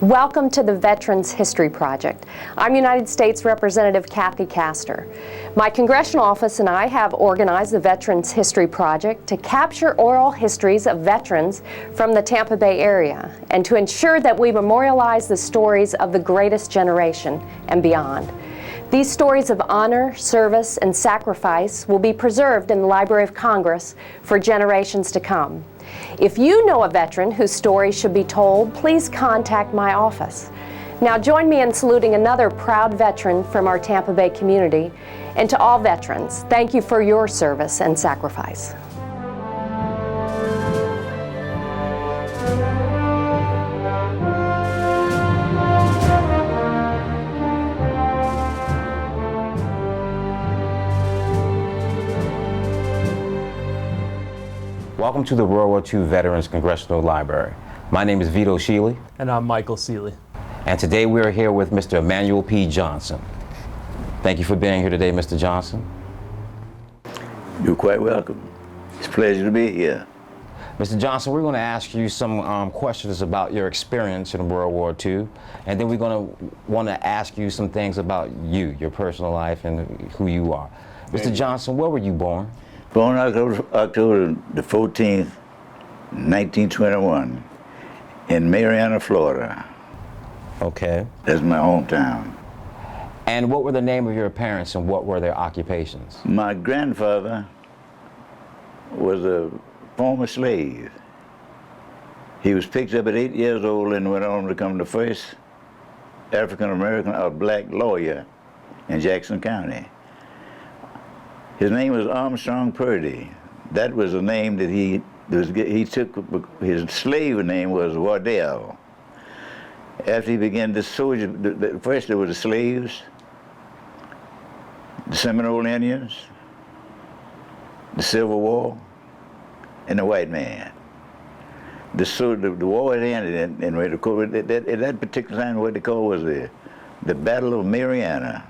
Welcome to the Veterans History Project. I'm United States Representative Kathy Castor. My congressional office and I have organized the Veterans History Project to capture oral histories of veterans from the Tampa Bay area and to ensure that we memorialize the stories of the greatest generation and beyond. These stories of honor, service, and sacrifice will be preserved in the Library of Congress for generations to come. If you know a veteran whose story should be told, please contact my office. Now join me in saluting another proud veteran from our Tampa Bay community. And to all veterans, thank you for your service and sacrifice. Welcome to the World War II Veterans Congressional Library. My name is Vito Sheely. And I'm Michael Seeley. And today we are here with Mr. Emanuel P. Johnson. Thank you for being here today, Mr. Johnson. You're quite welcome. It's a pleasure to be here. Mr. Johnson, we're going to ask you some questions about your experience in World War II, and then we're going to want to ask you some things about you, your personal life, and who you are. Mr. Johnson, where were you born? Born October the 14th, 1921, in Marianna, Florida. Okay. That's my hometown. And what were the name of your parents and what were their occupations? My grandfather was a former slave. He was picked up at 8 years old and went on to become the first African-American or black lawyer in Jackson County. His name was Armstrong Purdy. That was a name that he took. His slave name was Wardell. After he began to soldier, first there were the slaves, the Seminole Indians, the Civil War, and the white man. The war had ended, and at that particular time, what they called was the Battle of Marianna.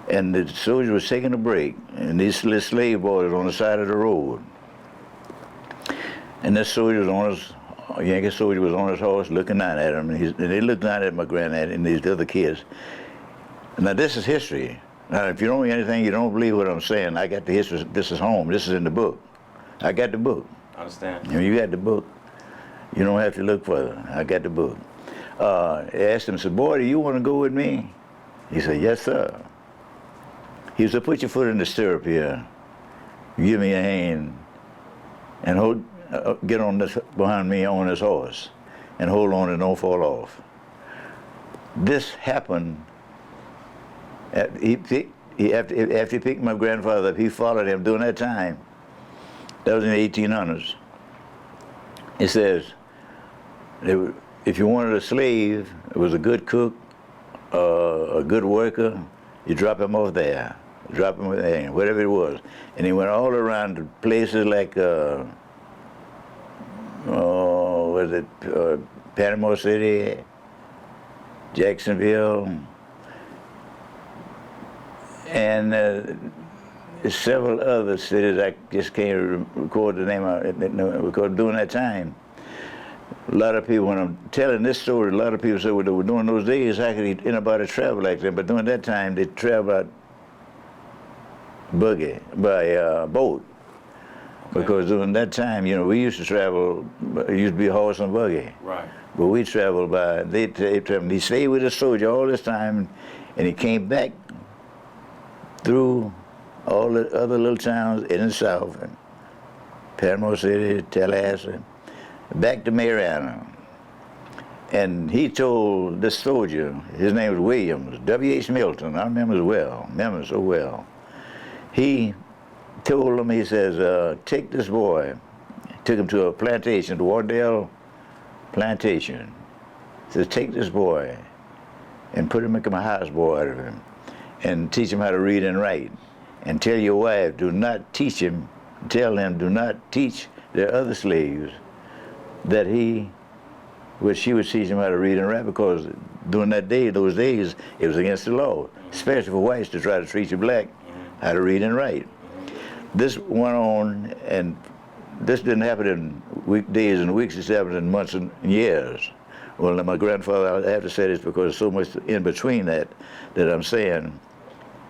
And the soldier was taking a break, and these little slave boys on the side of the road. And this soldier was on his, Yankee soldier was on his horse looking down at him, and they looked down at my granddad and these other kids. Now this is history. Now if you don't know anything, you don't believe what I'm saying, I got the history, this is home, this is in the book. I got the book. I understand. You got the book, you don't have to look further, I got the book. I asked him, said, boy, do you want to go with me? He said, yes, sir. He said, put your foot in the stirrup here, give me a hand, and hold, get on this behind me on this horse, and hold on and don't fall off. This happened, after he picked my grandfather up, he followed him during that time. That was in the 1800s. It says, if you wanted a slave, it was a good cook, a good worker, you drop him off there. Drop him there, whatever it was. And he went all around to places like, Panama City, Jacksonville, and several other cities. I just can't record the name of it, because during that time, a lot of people, when I'm telling this story, a lot of people say, well, during those days, how could anybody travel like that? But during that time, they traveled by boat. Okay. Because during that time, you know, we used to travel, it used to be horse and buggy. Right. But we traveled by, they traveled. He stayed with the soldier all this time, and he came back through all the other little towns in the south, and Panama City, Tallahassee, back to Marianna. And he told this soldier, his name was Williams, W.H. Milton, I remember him so well. He told him, he says, take this boy, took him to a plantation, the Wardell plantation. He says, take this boy and put him, make him a houseboy out of him, and teach him how to read and write. And tell your wife, do not teach him, tell him, do not teach the other slaves that she would teach him how to read and write, because during those days, it was against the law, especially for whites to try to teach a black how to read and write. This went on, and this didn't happen in days and weeks, it happened in months and years. Well, my grandfather, I have to say this because there's so much in between that I'm saying.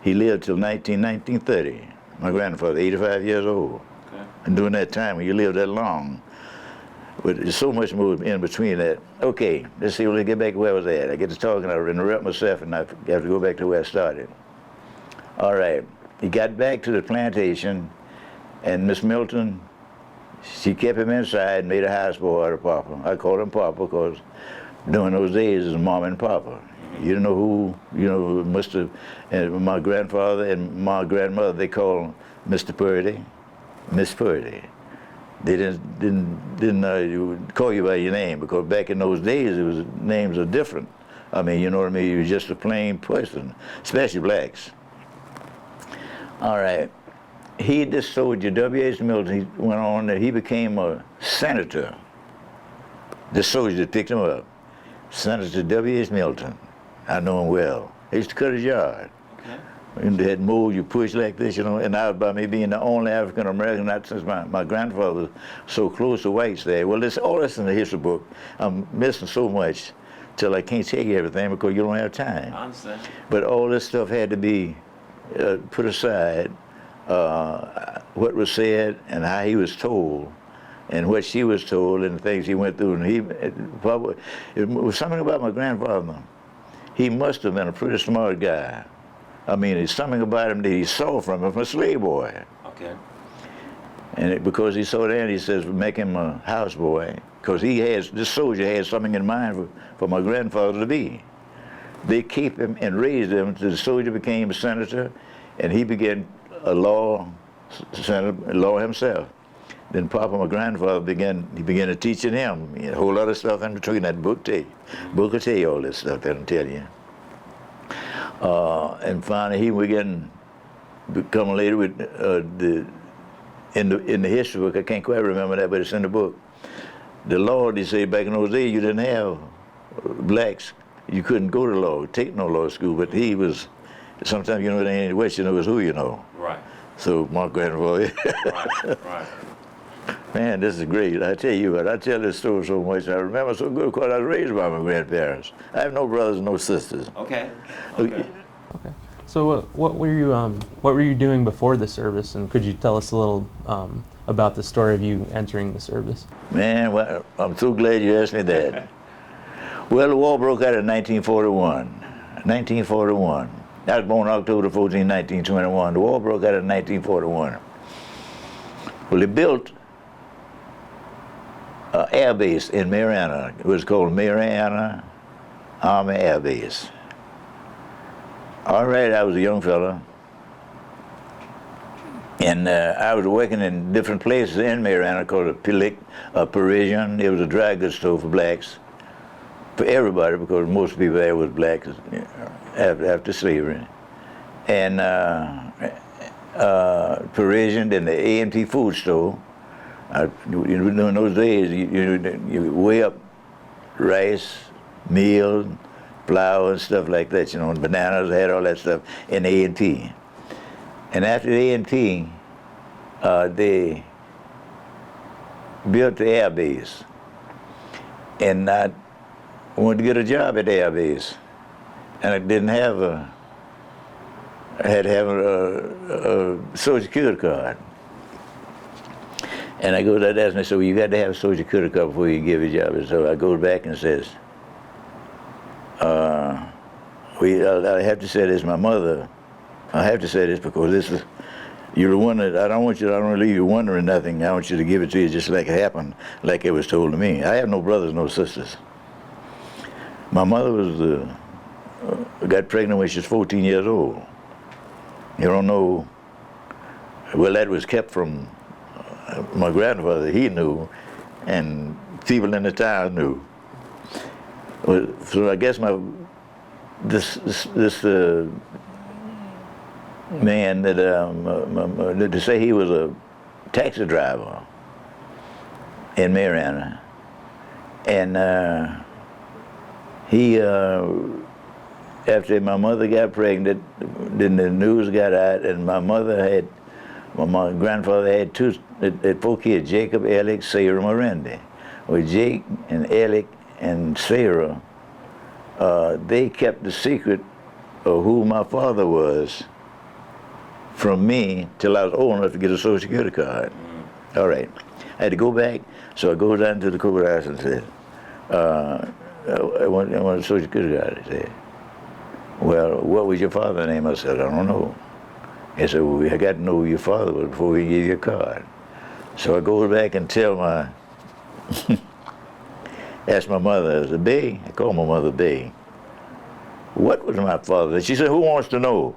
He lived till 1930. My grandfather, 85 years old. Okay. And during that time, when you live that long, but there's so much more in between that. Okay, let's see, let's get back to where I was at. I get to talking, I interrupt myself, and I have to go back to where I started. All right, he got back to the plantation, and Miss Milton, she kept him inside and made a houseboy out of Papa. I called him Papa because during those days, it was Mom and Papa. You didn't know who, must have, and my grandfather and my grandmother, they called Mr. Purdy, Miss Purdy. They didn't call you by your name, because back in those days, names are different. I mean, you know what I mean? You were just a plain person, especially blacks. All right. This soldier, W.H. Milton, he went on, he became a senator. The soldier that picked him up, Senator W.H. Milton. I know him well. He used to cut his yard. Okay. And they had mold you push like this, and I was by me being the only African American, not since my grandfather was so close to whites there. Well, all this in the history book. I'm missing so much till I can't tell you everything because you don't have time. I understand. But all this stuff had to be put aside, what was said and how he was told and what she was told and the things he went through. And it was something about my grandfather. He must have been a pretty smart guy. I mean, there's something about him that he saw from a slave boy. Okay. And because he saw that, he says, make him a houseboy, because this soldier had something in mind for my grandfather to be. They keep him and raised him until the soldier became a senator, and he began a law himself. Then Papa, my grandfather, began to teaching him a whole lot of stuff in between that book. Book will tell you all this stuff that I'm telling you. And finally, he began becoming later with in the history book. I can't quite remember that, but it's in the book. The law, they say back in those days, you didn't have blacks. You couldn't go to law, take no law school. But he was. Sometimes there ain't any question it was who you know. Right. So my grandfather. Right. Man, this is great. I tell you what, I tell this story so much. I remember so good because I was raised by my grandparents. I have no brothers, no sisters. Okay. Okay. So what were you doing before the service, and could you tell us a little about the story of you entering the service? Man, well, I'm so glad you asked me that. Well, the war broke out in 1941. 1941. I was born October 14, 1921. The war broke out in 1941. Well, they built an air base in Marianna. It was called Marianna Army Air Base. All right, I was a young fella, and I was working in different places in Marianna called a Parisian. It was a dry goods store for blacks, for everybody, because most people there was blacks after slavery. And Parisian, then the A&P food store. In those days, you weigh up rice, meal, flour, and stuff like that. And bananas, had all that stuff in A&P. And after the A&P, they built the air base. And I wanted to get a job at the air base. And I didn't have I had to have a Social Security card. And I go to that and I said, well, you got to have a Social Security card before you give a job. And so I go back and says, I have to say this, my mother, I have to say this because you're the one that, I don't want to leave you wondering nothing. I want you to give it to you just like it happened, like it was told to me. I have no brothers, no sisters. My mother got pregnant when she was 14 years old. You don't know, well, that was kept from my grandfather. He knew, and people in the town knew. So I guess this man that to say he was a taxi driver in Marianna, and he after my mother got pregnant, then the news got out, and my grandfather had 4 kids, Jacob, Alec, Sarah, Miranda. Well, Jake and Alec and Sarah, they kept the secret of who my father was from me till I was old enough to get a Social Security card. All right. I had to go back, so I go down to the courthouse and said, I want a Social Security card. He said, well, what was your father's name? I said, I don't know. He said, well, I got to know who your father was before we give you a card. So I go back and tell my, ask my mother, I said, Bay, I call my mother Bay, what was my father? She said, who wants to know?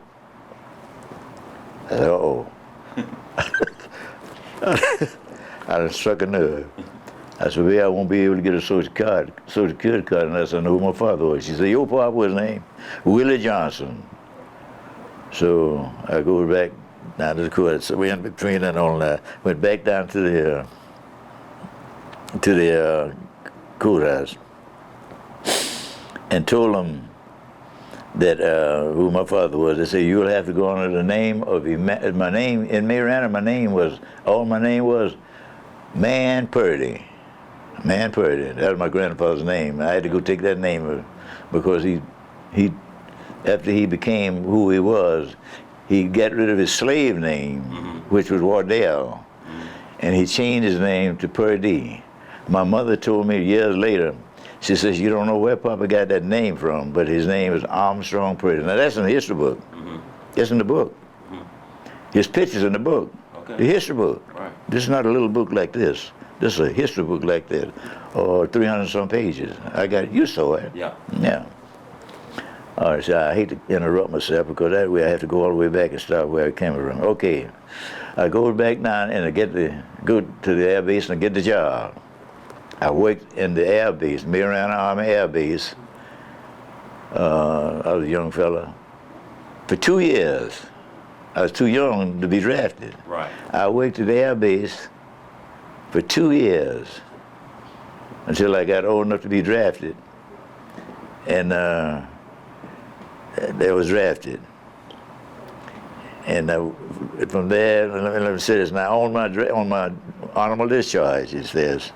I said, uh-oh. I done struck a nerve. I said, well, I won't be able to get a Social Security card unless I know who my father was. She said, your papa was name? Willie Johnson. So I go back down to the court. So we in between and all that. Went back down to the courthouse and told them that who my father was. They said, you'll have to go under the name of my name in Marianna. My name was Man Purdy. Man Purdy. That was my grandfather's name. I had to go take that name because he after he became who he was, he got rid of his slave name, which was Wardell, and he changed his name to Purdy. My mother told me years later, she says, you don't know where Papa got that name from, but his name is Armstrong Purdy. Now that's in the history book. It's in the book. His picture's in the book. Okay. The history book. Right. This is not a little book like this. This is a history book like that, or 300-some pages. I got it. You saw it. Yeah. Yeah. All right, so I hate to interrupt myself because that way I have to go all the way back and start where I came from. Okay, I go back down and I go to the air base and I get the job. I worked in the air base, Marianna Army Air Base. I was a young fella. For 2 years, I was too young to be drafted. Right. I worked at the air base for 2 years until I got old enough to be drafted. And I was drafted. And from there, let me say this now, on my honorable discharge, it says,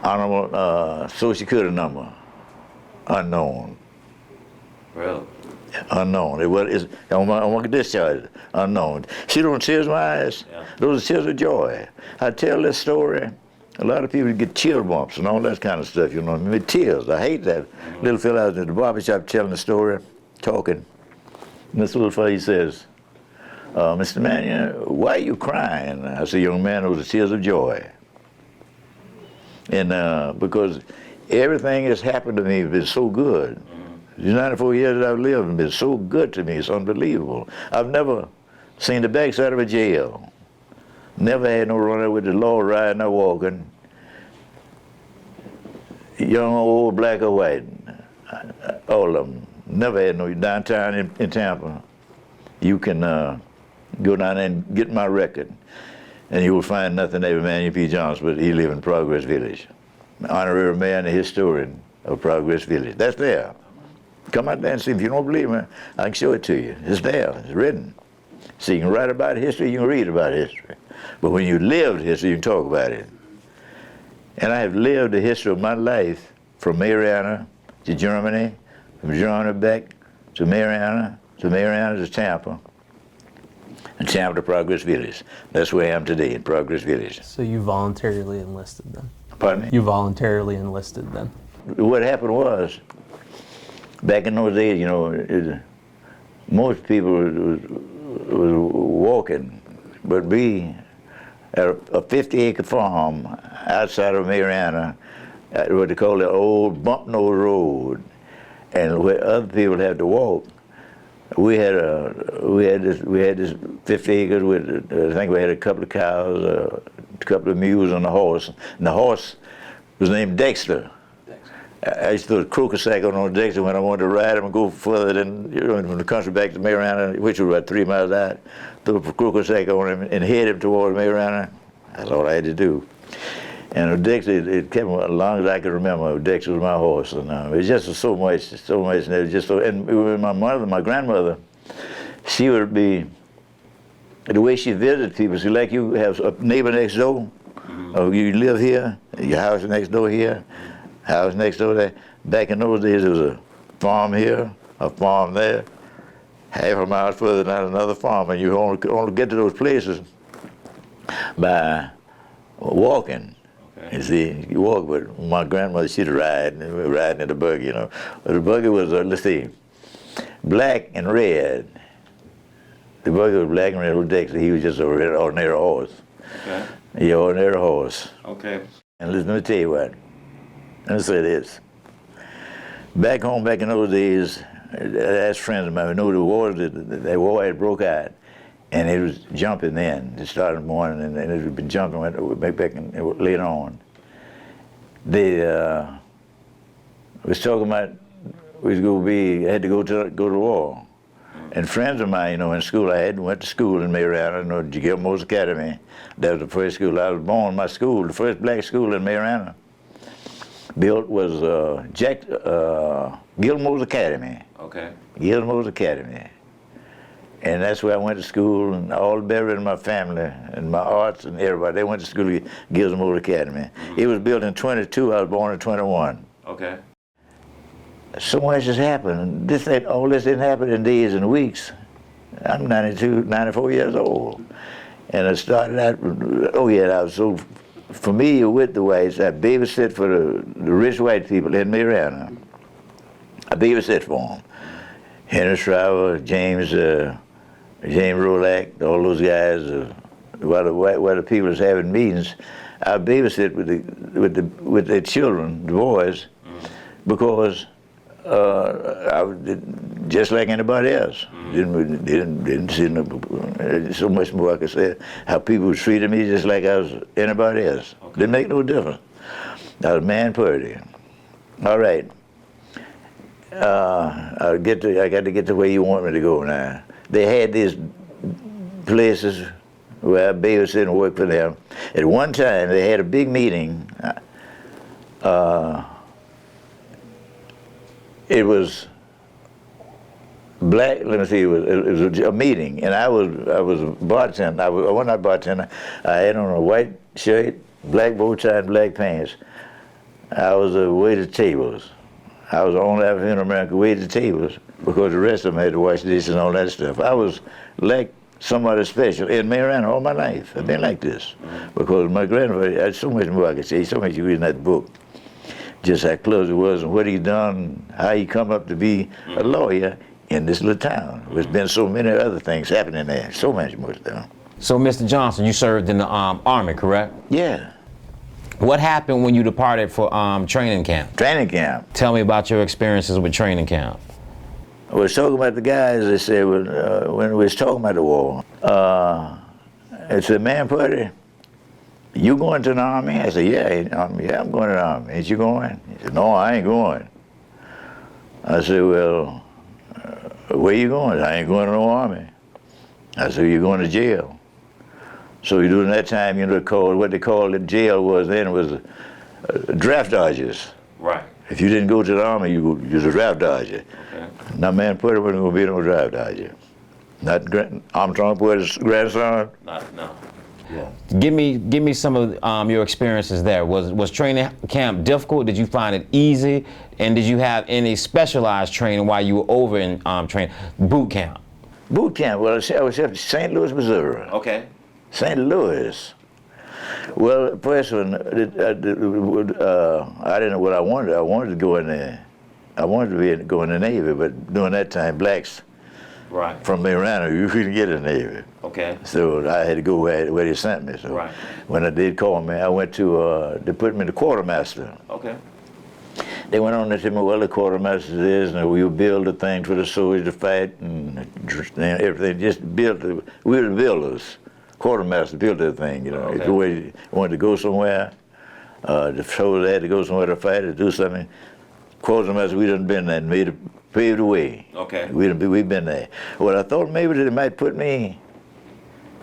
honorable Social Security number, unknown. Really? Unknown. It was on my discharge, unknown. See those tears in my eyes? Yeah. Those are tears of joy. I tell this story. A lot of people get chill bumps and all that kind of stuff, you know. I mean, tears. I hate that. Little fella out at the barber shop telling the story, talking. And this little fella, he says, Mr. Mannion, why are you crying? I said, young man, those are tears of joy. And because everything that's happened to me has been so good. The 94 years that I've lived have been so good to me, it's unbelievable. I've never seen the backside of a jail. Never had no runner with the law riding or walking. Young or old, black or white, all of them. Never had no downtown in Tampa. You can go down there and get my record, and you will find nothing there, Emanuel P. Johnson, but he lived in Progress Village. Honorary mayor and a historian of Progress Village. That's there. Come out there and see. If you don't believe me, I can show it to you. It's there. It's written. So you can write about history, you can read about history. But when you lived history, you can talk about it. And I have lived the history of my life from Marianna to Germany, from Germany back to Marianna to Tampa, and Tampa to Progress Village. That's where I am today, in Progress Village. So you voluntarily enlisted then? Pardon me? You voluntarily enlisted then? What happened was, back in those days, you know, most people was walking, but we, at a 50-acre farm outside of Marianna, at what they call the old bump nose road, and where other people had to walk, we had this 50 acres with, I think we had a couple of cows, a couple of mules, and a horse. And the horse was named Dexter. I used to throw a croaker sack on Dexter when I wanted to ride him and go further than, you know, from the country back to Marianna, which was about 3 miles out. Throw a croaker sack on him and head him towards Marianna. That's all I had to do. And Dexter, it kept as long as I could remember. Dexter was my horse, and it just was so much, and it was just so. And my grandmother, she would be the way she visited people. See, like you have a neighbor next door, or you live here, your house is next door here. House next door there. Back in those days, there was a farm here, a farm there. Half a mile further down, another farm, and you only get to those places by walking. Okay. You see, you walk with my grandmother. She'd ride, and we were riding in the buggy, you know. But the buggy was, let's see, black and red. The buggy was black and red with Dexter. He was just an ordinary horse. Okay. Yeah, ordinary horse. Okay. And listen, let me tell you what. Let me say this. Back home, back in those days, I asked friends of mine, we knew the war had broke out, and it was jumping then. It started in the morning, and it had been jumping back and later on. They was talking about we had to go to war. And friends of mine, you know, in school, I went to school in Marianna, you know, Gilmore's Academy. That was the first school I was born. My school, the first black school in Marianna, built was Gilmore's Academy. Okay. Gilmore's Academy. And that's where I went to school, and all buried in my family and my aunts and everybody. They went to school at Gilmore's Academy. Mm-hmm. It was built in 22. I was born in 21. Okay. So much has happened. All this didn't happen in days and weeks. I'm 94 years old. And I started out, I was so familiar with the whites. I babysit for the rich white people in Marianna. I babysit for them. Henry Shriver, James Rolak, all those guys, while the people was having meetings, I babysit with the children, the boys, because I was just like anybody else. Didn't see so much more I could say. How people treated me just like I was anybody else. Okay. Didn't make no difference. I was man pretty. All right. I got to get to where you want me to go now. They had these places where I babysit and worked for them. At one time, they had a big meeting. It was black. Let me see. It was a meeting, and I was a bartender. I was not bartender. I had on a white shirt, black bow tie, and black pants. I was a waiter tables. I was the only African American waited tables because the rest of them had to wash dishes and all that stuff. I was like somebody special in Marianna all my life. I've been like this because my grandfather had so much more I could say, so much you read in that book. Just how close it was and what he done, how he come up to be a lawyer in this little town. There's been so many other things happening there, so much more stuff. So, Mr. Johnson, you served in the Army, correct? Yeah. What happened when you departed for training camp? Training camp. Tell me about your experiences with training camp. I was talking about the guys, they said, when we was talking about the war, they said, man, Putty, you going to the Army? I said, yeah, I'm going to the Army. Ain't you going? He said, no, I ain't going. I said, well, where you going? I ain't going to no Army. I said, you're going to jail. So during that time, you know, what they called the jail was then was draft dodgers. Right. If you didn't go to the Army, you was a draft dodger. Okay. Now, man, Putty wasn't going to be no draft dodger. Not Armstrong Putty's grandson. No. Yeah. Give me some of your experiences there. Was training camp difficult? Did you find it easy? And did you have any specialized training while you were over in training boot camp? Boot camp. Well, I was at St. Louis, Missouri. Okay. St. Louis. Well, first one, I didn't know what I wanted. I wanted to go in there. I wanted to go in the Navy, but during that time, blacks from Marianna, you couldn't get in the Navy. Okay. So I had to go where they sent me. So when they did call me, I went to, they put me in the quartermaster. Okay. They went on to tell me, well, the quartermaster is, and we would build the thing for the soldiers to fight and everything. Just built, we were the builders. Quartermaster built that thing, you know. Okay. If you wanted to go somewhere, the soldiers had to go somewhere to fight or do something. Quartermaster, we done been there and paved the way. Okay. We've been there. Well, I thought maybe they might put me,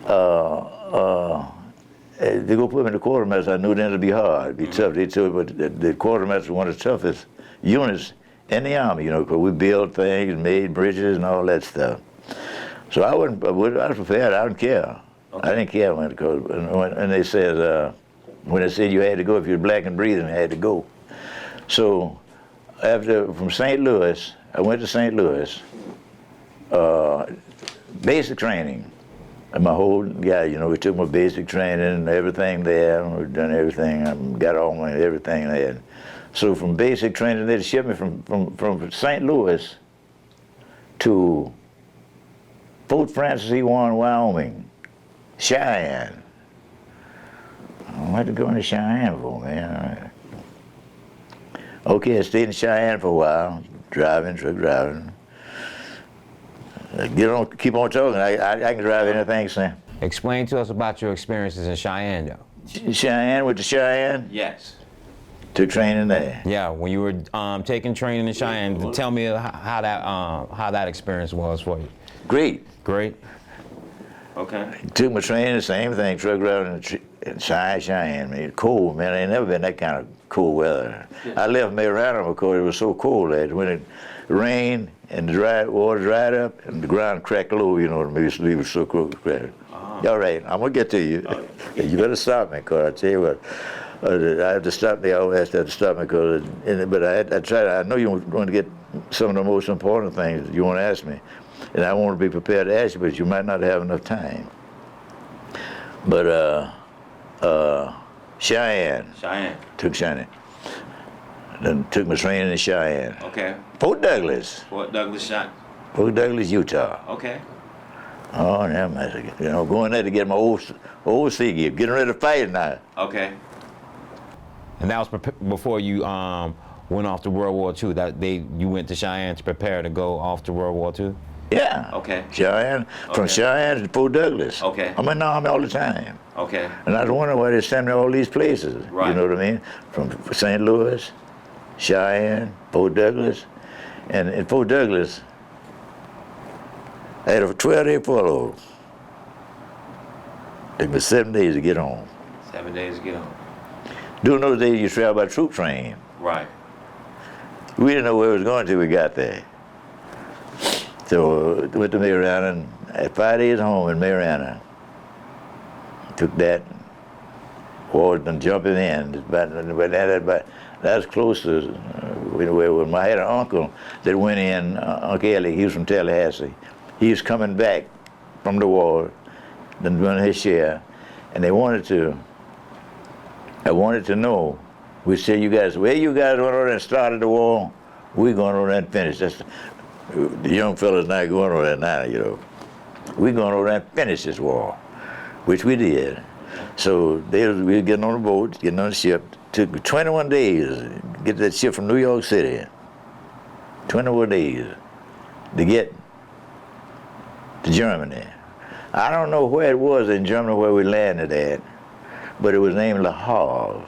they go put me in the quartermaster. I knew then it'd be hard, it'd be tough. They told me, but the quartermaster was one of the toughest units in the Army, you know, because we built things, made bridges and all that stuff. So I was prepared. I didn't care. Okay. I didn't care when it goes. And they said, when they said you had to go, if you're black and breathing, you had to go. So from St. Louis, I went to St. Louis, basic training. And my whole, we took my basic training and everything there. We've done everything. I got all my everything there. So from basic training, they shipped me from St. Louis to Fort Francis E1, Wyoming, Cheyenne. I had to go into Cheyenne for, man. Okay, I stayed in Cheyenne for a while, truck driving. Keep on talking. I can drive anything, Sam. Explain to us about your experiences in Cheyenne, though. Cheyenne, went to Cheyenne? Yes. Took training there. Yeah, when you were taking training in Cheyenne, tell me how that experience was for you. Great. Great. Okay. Took my training, the same thing, truck driving in Cheyenne. Man, cold, man. Ain't never been that kind of cold weather. Yeah. I left Marianna because it was so cold there. When it rained and the water dried up and the ground cracked low, you know what I mean? It was so cold. All right, I'm gonna get to you. You better stop me, cause I tell you what, I have to stop me. I always have to stop me, cause I try. I know you want to get some of the most important things you want to ask me, and I want to be prepared to ask you, but you might not have enough time. But Cheyenne. Took Cheyenne. Then took my training in Cheyenne. Okay. Fort Douglas. Fort Douglas, Utah. Okay. Oh, damn, going there to get my old sea gear, getting ready to fight now. Okay. And that was before you went off to World War II. You went to Cheyenne to prepare to go off to World War II. Yeah. Okay. Cheyenne, from Cheyenne to Fort Douglas. Okay. I'm in the Army all the time. Okay. And I was wondering why they send me all these places. Right. You know what I mean? From St. Louis, Cheyenne, Fort Douglas, and in Fort Douglas, I had a 12-day furlough. Took me 7 days to get home. 7 days to get home. During those days, you travel by troop train. Right. We didn't know where we was going till we got there. So went to Marianna, and had 5 days home in Marianna. Took that, war and jumping in. But that was close to where I had an uncle that went in, Uncle Ellie, he was from Tallahassee. He was coming back from the war, then doing his share, and I wanted to know, we said, where you guys went over and started the war, we're going over and finish. The young fellas not going over there now, you know. We're going over and finish this war, which we did. So we were getting on the boat, getting on the ship. Took 21 days to get that ship from New York City. 21 days to get to Germany. I don't know where it was in Germany where we landed at, but it was named Le Havre.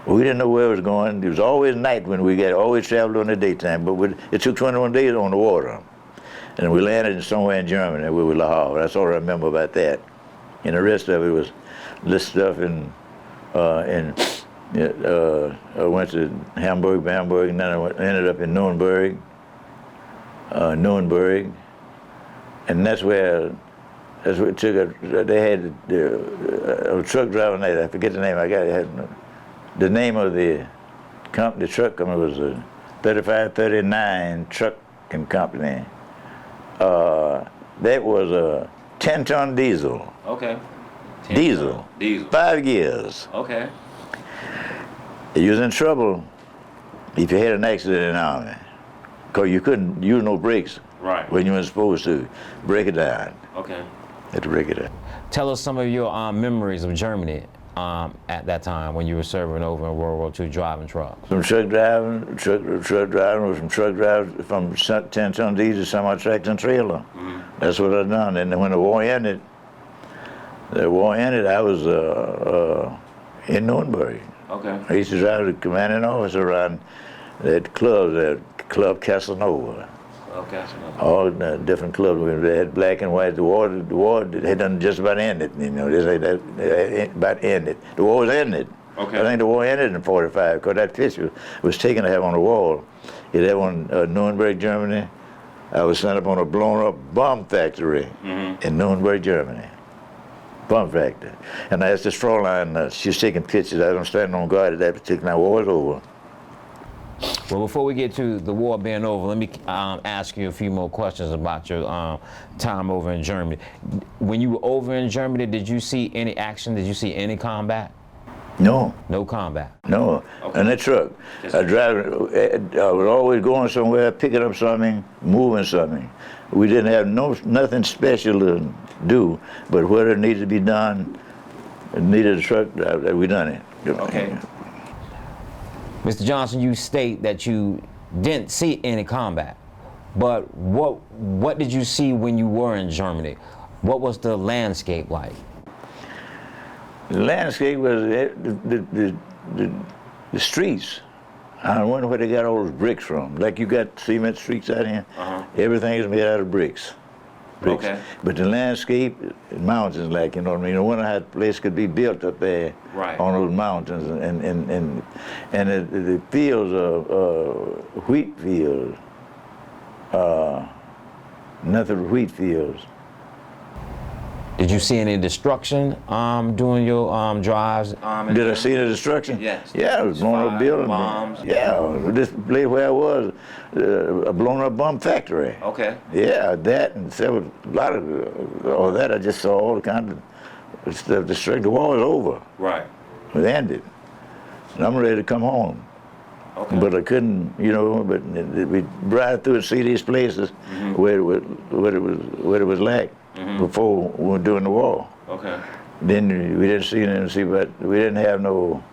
We didn't know where it was going. It was always night when we always traveled during the daytime, but it took 21 days on the water. And we landed somewhere in Germany where we were Le Havre. That's all I remember about that. And the rest of it was this stuff I went to Hamburg, and then I ended up in Nuremberg, and that's where it took. They had a truck driving there. I forget the name. The name of the company, the truck company, was a 3539 Trucking Company. That was a 10-ton diesel. Okay. Diesel. 5 gears. Okay. You was in trouble if you had an accident in the Army, because you couldn't use no brakes. Right. When you weren't supposed to. Break it down. Okay. Had to break it down. Tell us some of your memories of Germany at that time when you were serving over in World War II driving trucks. From truck driving, from 10-ton diesel, semi-tractor and trailer. Mm-hmm. That's what I done. And then when the war ended, I was in Nuremberg. Okay. I used to drive the commanding officer around that Club Casanova. Okay. All the different clubs. They had black and white. The war had done just about ended. You know, about ended. The war was ended. Okay. I think the war ended in '45 because that picture was taken to have on the wall. It had on Nuremberg, Germany. I was sent up on a blown-up bomb factory in Nuremberg, Germany. Bomb factory. And I asked this Fräulein, she was taking pictures. I was standing on guard at that particular war was over. Well, before we get to the war being over, let me ask you a few more questions about your time over in Germany. When you were over in Germany, did you see any action? Did you see any combat? No. No combat. No. Okay. And that truck, I was always going somewhere, picking up something, moving something. We didn't have nothing special to do, but whatever needed to be done, it needed a truck, we done it. Okay. Mr. Johnson, you state that you didn't see any combat, but what did you see when you were in Germany? What was the landscape like? The landscape was the streets. I wonder where they got all those bricks from. Like you got cement streets out here, everything is made out of bricks. Okay. But the landscape, mountains, like, you know what I mean? I wonder how a place could be built up there on those mountains, and the fields of wheat fields, nothing but wheat fields. Did you see any destruction during your drives? Did I see the destruction? Yes. Yeah, it was blown up building. Bombs. Yeah, this place where I was, a blown up bomb factory. Okay. Yeah, that and several, a lot of all that. I just saw all the kind of stuff. The war is over. Right. It ended. And I'm ready to come home. Okay. But I couldn't, you know, but we drive through and see these places where it was like before we were doing the war. Okay. Then we didn't see them, but we didn't have no,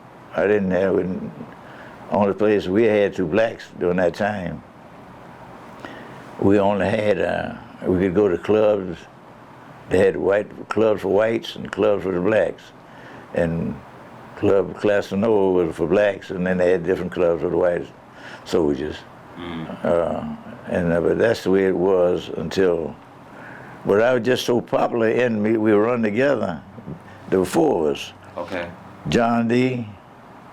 only place we had two blacks during that time. We only had, we could go to clubs. They had clubs for whites and clubs for the blacks. And Club Casanova was for blacks, and then they had different clubs for the white soldiers. But that's the way it was until, but I was just so popular in me, we were running together. There were four of us. Okay. John D,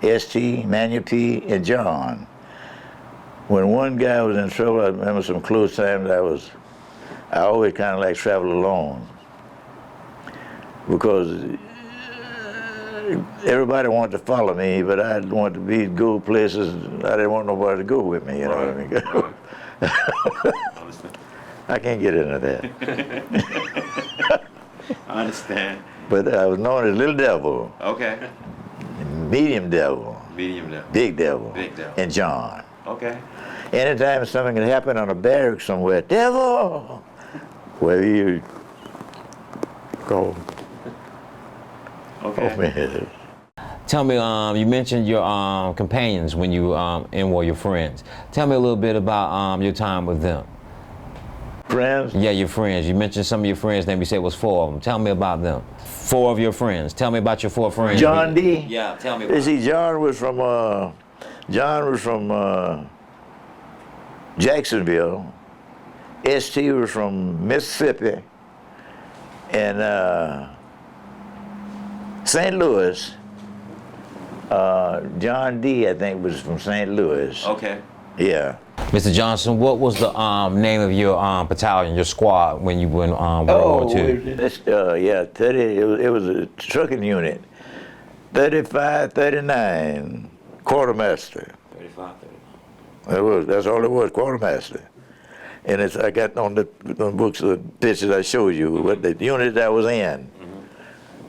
S.T., Emanuel P, and John. When one guy was in trouble, I remember some close times I always kind of like travel alone. Because everybody wanted to follow me, but I wanted to go places. I didn't want nobody to go with me, you know what I mean? I can't get into that. I understand. But I was known as Little Devil, Okay. Medium Devil, Medium devil. Big Devil, Big Devil. and John. Okay. Anytime something could happen on a barrack somewhere, Devil, where you go. Okay. Oh, man. Tell me, you mentioned your companions when you in war, your friends. Tell me a little bit about your time with them. Friends? Yeah, your friends. You mentioned some of your friends' names. You said it was 4 of them. Tell me about them. 4 of your friends. Tell me about your 4 friends. John D. Yeah, tell me. You see, John was from Jacksonville. S.T. was from Mississippi, and St. Louis. John D. I think was from St. Louis. Okay. Yeah. Mr. Johnson, what was the name of your battalion, your squad, when you were in World War II? Yeah, 30. It was a trucking unit. 3539 quartermaster. 35, 39. That's all it was, quartermaster. And I got on the books, the pictures I showed you, what the unit I was in.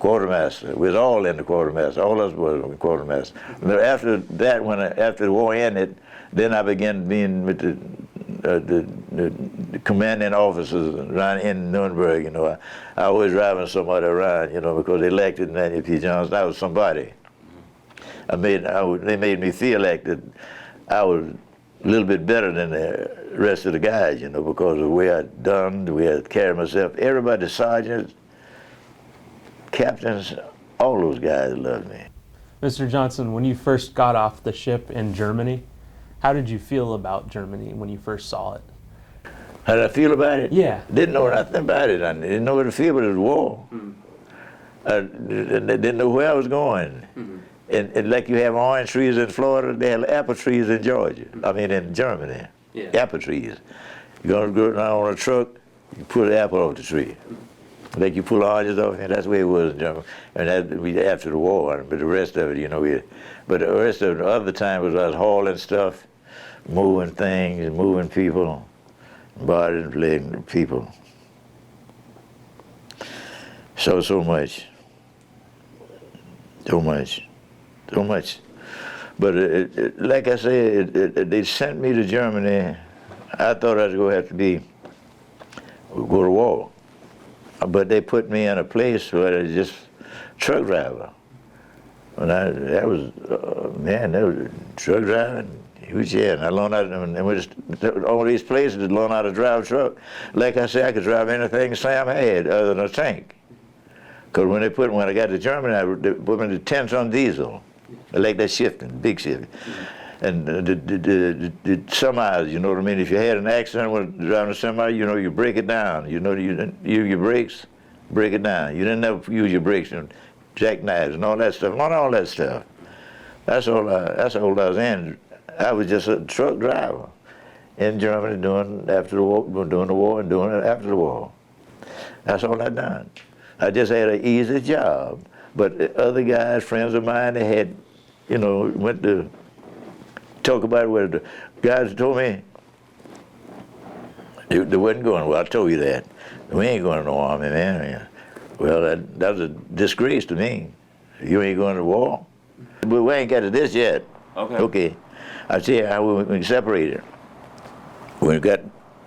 Quartermaster. We was all in the quartermaster. All of us were in the quartermaster. After that, after the war ended, then I began being with the commanding officers around in Nuremberg. You know, I always driving somebody around. You know, because they elected Emanuel P. Johnson. I was somebody. They made me feel like that I was a little bit better than the rest of the guys. You know, because of the way I'd done, the way I'd carried myself. Everybody, the sergeants, captains, all those guys loved me. Mr. Johnson, when you first got off the ship in Germany, how did you feel about Germany when you first saw it? How did I feel about it? Yeah. Didn't know nothing about it. I didn't know what to feel, but it was war. I didn't know where I was going. And like you have orange trees in Florida, they have apple trees in Georgia. I mean, in Germany. Yeah. Apple trees. You're going to go around on a truck, you pull an apple off the tree. Like you pull oranges off, and that's the way it was in Germany. And that after the war, but the rest of it, you know, but the rest of the other time was I was hauling stuff moving things, moving people, bodying people. So much. But like I said, they sent me to Germany. I thought I was going to have to go to war. But they put me in a place where I was just truck driver. And that was truck driving. And I learned how to, all these places to learn how to drive a truck. Like I said, I could drive anything Sam had other than a tank. Because when I got to Germany, they put me in the 10-ton diesel. I like that shifting, big shifting. And the semis, you know what I mean? If you had an accident with driving a semi, you know, you break it down. You know, your brakes, break it down. You didn't never use your brakes and jackknives and all that stuff. Not all that stuff. That's all I was in. I was just a truck driver in Germany doing the war and doing it after the war. That's all I done. I just had an easy job. But the other guys, friends of mine, they had, you know, went to talk about it where the guys told me they wasn't going. Well, I told you that. We ain't going to no army, man. Well, that was a disgrace to me. You ain't going to war? But we ain't got to this yet. Okay. I tell you how we separated. When we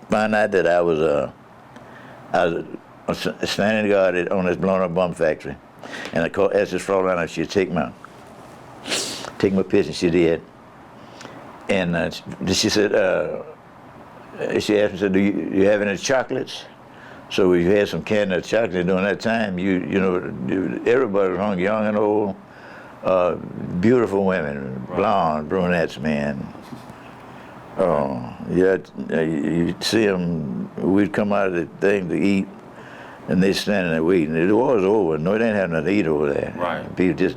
found out that I was standing guard on this blown up bomb factory. And I asked this Fraulein if she'd take my picture, and she did. And she said, she asked me, said, do you have any chocolates? So we had some candy chocolate during that time. You know, everybody was hung, young and old, beautiful women, blonde, brunettes, man. Yeah, you see them, we'd come out of the thing to eat, and they standing there waiting. The war was over. No, they didn't have nothing to eat over there. Right. People just,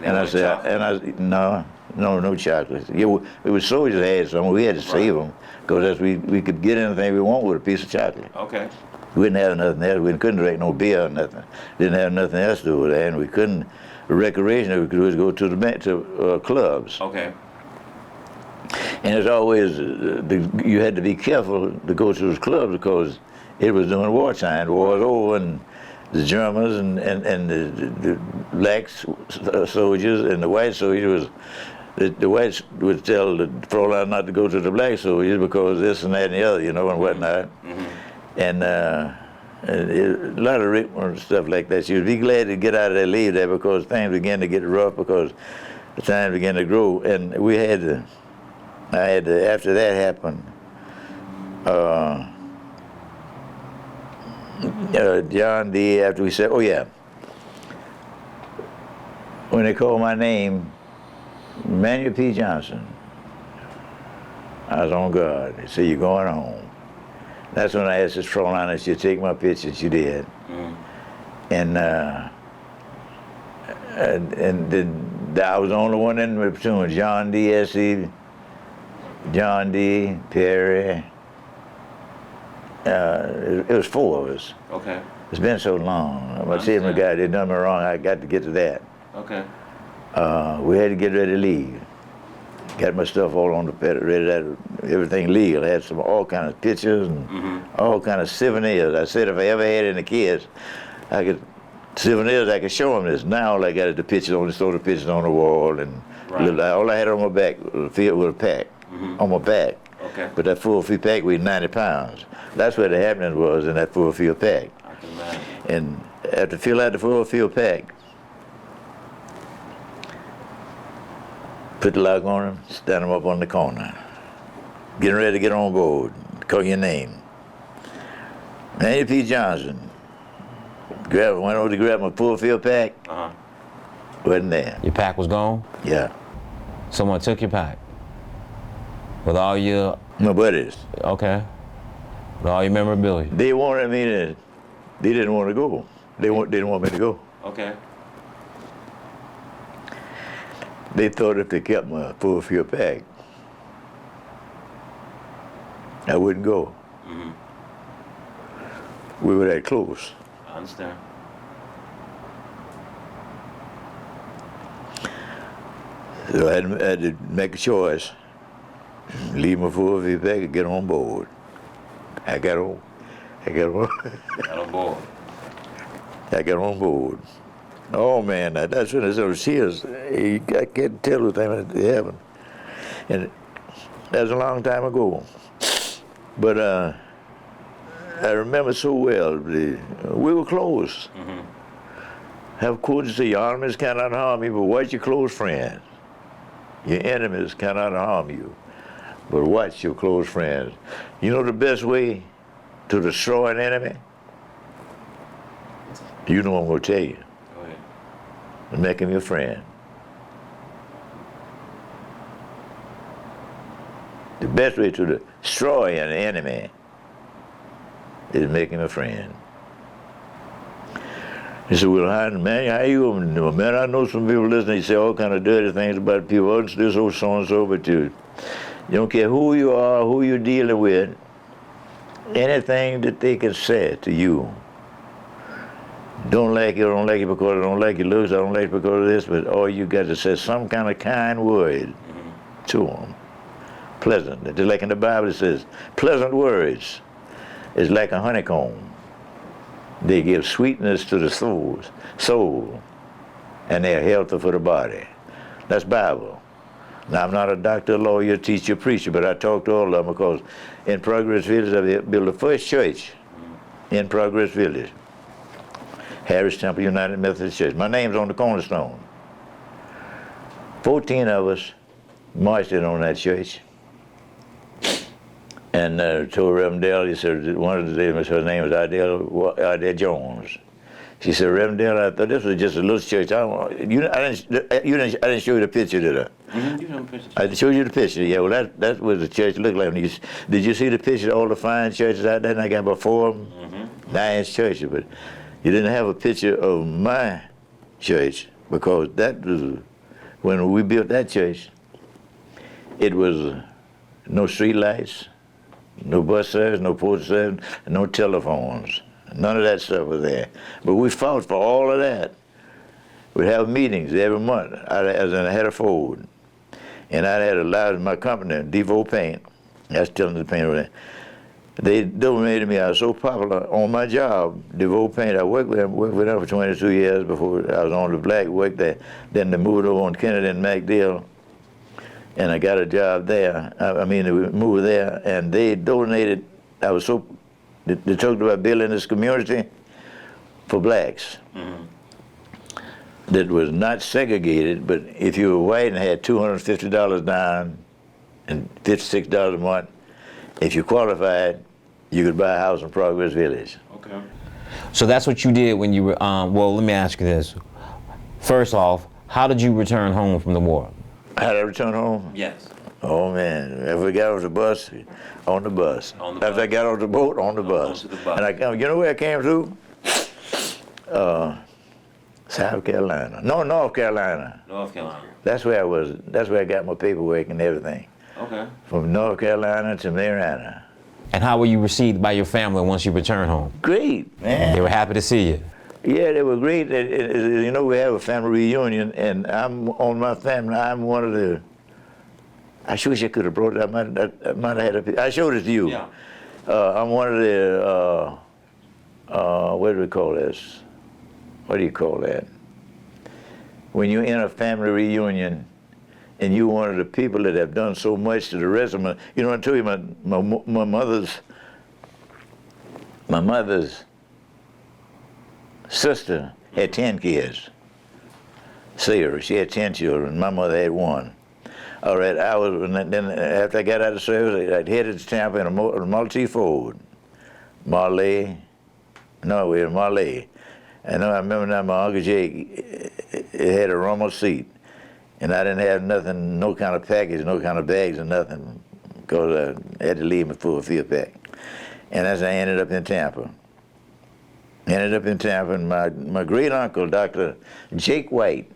and I said, no chocolates. Yeah, it was soldiers that had some. We had to save them because we could get anything we want with a piece of chocolate. Okay. We didn't have nothing else. We couldn't drink no beer or nothing. Didn't have nothing else to do with that, and we couldn't. Recreation, we could always go to clubs. Okay. And it's always you had to be careful to go to those clubs because it was during wartime. The war was over, and the Germans and the black soldiers and the white soldiers the whites would tell the Fraulein not to go to the black soldiers because this and that and the other, you know, and whatnot. Mm-hmm. And a lot of Rickman stuff like that. She would be glad to get out of there, leave there, because things began to get rough because the time began to grow. And we had to, after that happened, John D., after we said, oh yeah, when they called my name, Emanuel P. Johnson, I was on guard. They said, you're going home. That's when I asked this Fraulein if she'd take my picture. She did. Mm. And then I was the only one in the platoon. John D. S.E., John D., Perry. It was 4 of us. Okay. It's been so long. I said to my guy, they done me wrong. I got to get to that. Okay. We had to get ready to leave. Got my stuff all on the pad, ready to everything legal. I had all kind of pictures and all kind of souvenirs. I said if I ever had any kids, I could show them this. Now all I got is the pictures on the pictures on the wall, and all I had on my back was a pack on my back. Okay. But that full field pack weighed 90 pounds. That's where the happening was in that full field pack. I can imagine. And after fill out the full field pack, put the lock on him, stand him up on the corner. Getting ready to get on board. Call your name. Emanuel P. Johnson. Went over to grab my full field pack. Wasn't there. Your pack was gone? Yeah. Someone took your pack? With all your... My buddies. Okay. With all your memorabilia? They wanted me to... They didn't want to go. They didn't want me to go. Okay. They thought if they kept my full field pack, I wouldn't go. Mm-hmm. We were that close. I understand. So I had to make a choice. leave my full fee pack and get on board. I got on. Got on board. I got on board. Oh man, that's when it was tears. I can't tell the thing that happened. And that was a long time ago. But I remember so well. We were close. Mm-hmm. Have quoted to say, your enemies cannot harm you, but watch your close friends. Your enemies cannot harm you, but watch your close friends. You know the best way to destroy an enemy? You know what I'm going to tell you. Go ahead. Make him your friend. The best way to destroy an enemy is make him a friend. He said, well, man, how you gonna know? Man, I know some people listening, they say all kind of dirty things about people. Oh, this old so-and-so, but you don't care who you are, who you're dealing with, anything that they can say to you. Don't like you, I don't like you because I don't like your looks, I don't like you because of this, but all you got to say some kind of kind word to them. Pleasant. Just like in the Bible it says, pleasant words is like a honeycomb. They give sweetness to the soul, and they're healthy for the body. That's Bible. Now, I'm not a doctor, lawyer, teacher, preacher, but I talk to all of them because in Progress Village, I built the first church in Progress Village, Harris Temple United Methodist Church. My name's on the cornerstone. 14 of us marched in on that church. And told Reverend Dale, he said, one of the days, her name was Idell Jones. She said, Reverend Dale, I thought this was just a little church. I didn't show you the picture, did I? Mm-hmm. You have a picture. I showed you the picture. Yeah, well, that was the church looked like. Did you see the picture of all the fine churches out there? And I got about 4 of them, nice churches, but you didn't have a picture of my church because that was, when we built that church, it was no street lights, no bus service, no post service, no telephones. None of that stuff was there. But we fought for all of that. We'd have meetings every month. As in, I had a Ford. And I had a lot of my company, Devo Paint. That's telling the paint over there. They donated me. I was so popular on my job, Devo Paint. I worked with them for 22 years before I was on the black, worked there. Then they moved over on Kennedy and MacDill. And I got a job there. We moved there, and they donated. They talked about building this community for blacks that was not segregated, but if you were white and had $250 down and $56 a month, if you qualified, you could buy a house in Progress Village. Okay. So that's what you did when you were, well, let me ask you this. First off, how did you return home from the war? How did I return home? Yes. Oh man, if I got off the bus, on the bus. After I got off the boat, on the bus. And you know where I came through? South Carolina. No, North Carolina. North Carolina. That's where I was. That's where I got my paperwork and everything. Okay. From North Carolina to Marianna. And how were you received by your family once you returned home? Great, man. They were happy to see you. Yeah, they were great. You know, we have a family reunion, and I'm on my family. I'm one of the. I wish I could have brought it. I might have had a picture. I showed it to you. Yeah. I'm one of the. What do we call this? What do you call that? When you're in a family reunion, and you're one of the people that have done so much to the rest of them. You know, I told you my mother's sister had 10 kids. Sarah, she had 10 children. My mother had 1. All right, then after I got out of service, I headed to Tampa in a multi Ford. Marley. And I remember now my Uncle Jake, it had a Rommel seat. And I didn't have nothing, no kind of package, no kind of bags or nothing, because I had to leave my full field pack. And as I ended up in Tampa. And my great uncle, Dr. Jake White,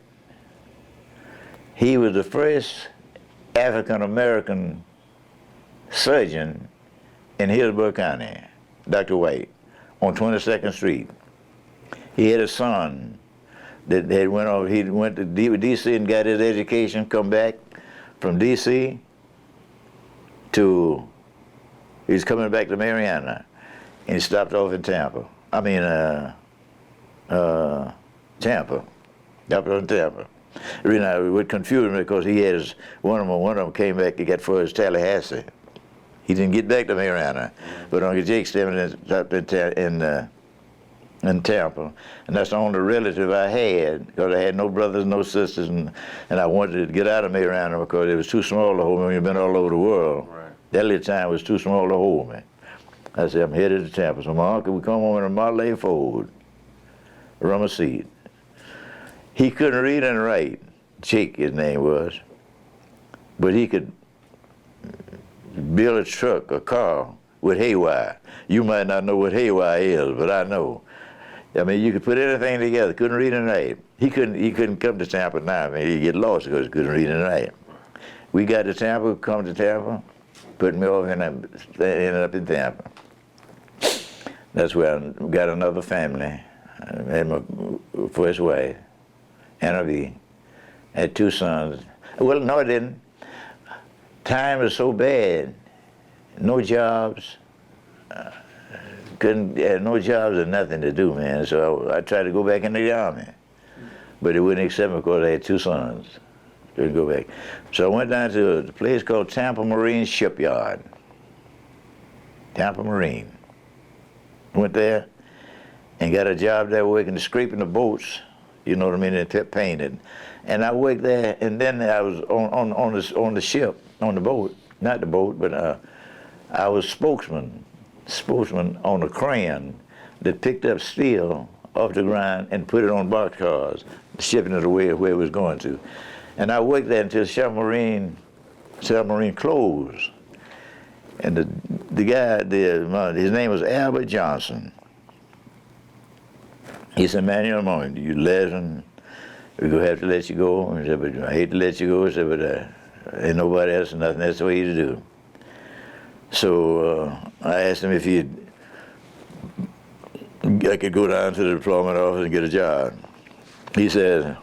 he was the first African-American surgeon in Hillsborough County, Dr. White, on 22nd Street. He had a son that he went to D.C. and got his education, come back from D.C., he's coming back to Marianna, and he stopped off in Tampa. Tampa. Up in Tampa. The reason I would confuse me because he had one of them came back to get for his Tallahassee. He didn't get back to Marianna, but Uncle Jake stopped in Tampa, and that's the only relative I had because I had no brothers, no sisters, and I wanted to get out of Marianna because it was too small to hold me when you've been all over the world. Right. That little time was too small to hold me. I said, I'm headed to Tampa. So my uncle would come home in a Model A Ford, rummer seat. He couldn't read and write, Jake his name was, but he could build a truck, a car, with haywire. You might not know what haywire is, but I know. I mean, you could put anything together. Couldn't read and write. He couldn't come to Tampa now. I mean, he'd get lost because he couldn't read and write. We got to Tampa, come to Tampa, put me off, and I ended up in Tampa. That's where I got another family. I had my first wife, Anna V. I had 2 sons. Well, no, I didn't. Time was so bad. No jobs. Had no jobs or nothing to do, man. So I tried to go back into the Army. But they wouldn't accept me because I had 2 sons. Couldn't go back. So I went down to a place called Tampa Marine Shipyard. Tampa Marine. Went there and got a job there working, scraping the boats, you know what I mean, and painted. And I worked there, and then I was on the ship, on the boat, not the boat, but I was spokesman on a crane that picked up steel off the ground and put it on boxcars, shipping it away where it was going to. And I worked there until submarine closed. And the guy, his name was Albert Johnson. He said, Emanuel, you legend, we're going to have to let you go. He said, but I hate to let you go. He said, but ain't nobody else, nothing else for you to do. So I asked him if I could go down to the deployment office and get a job. He says,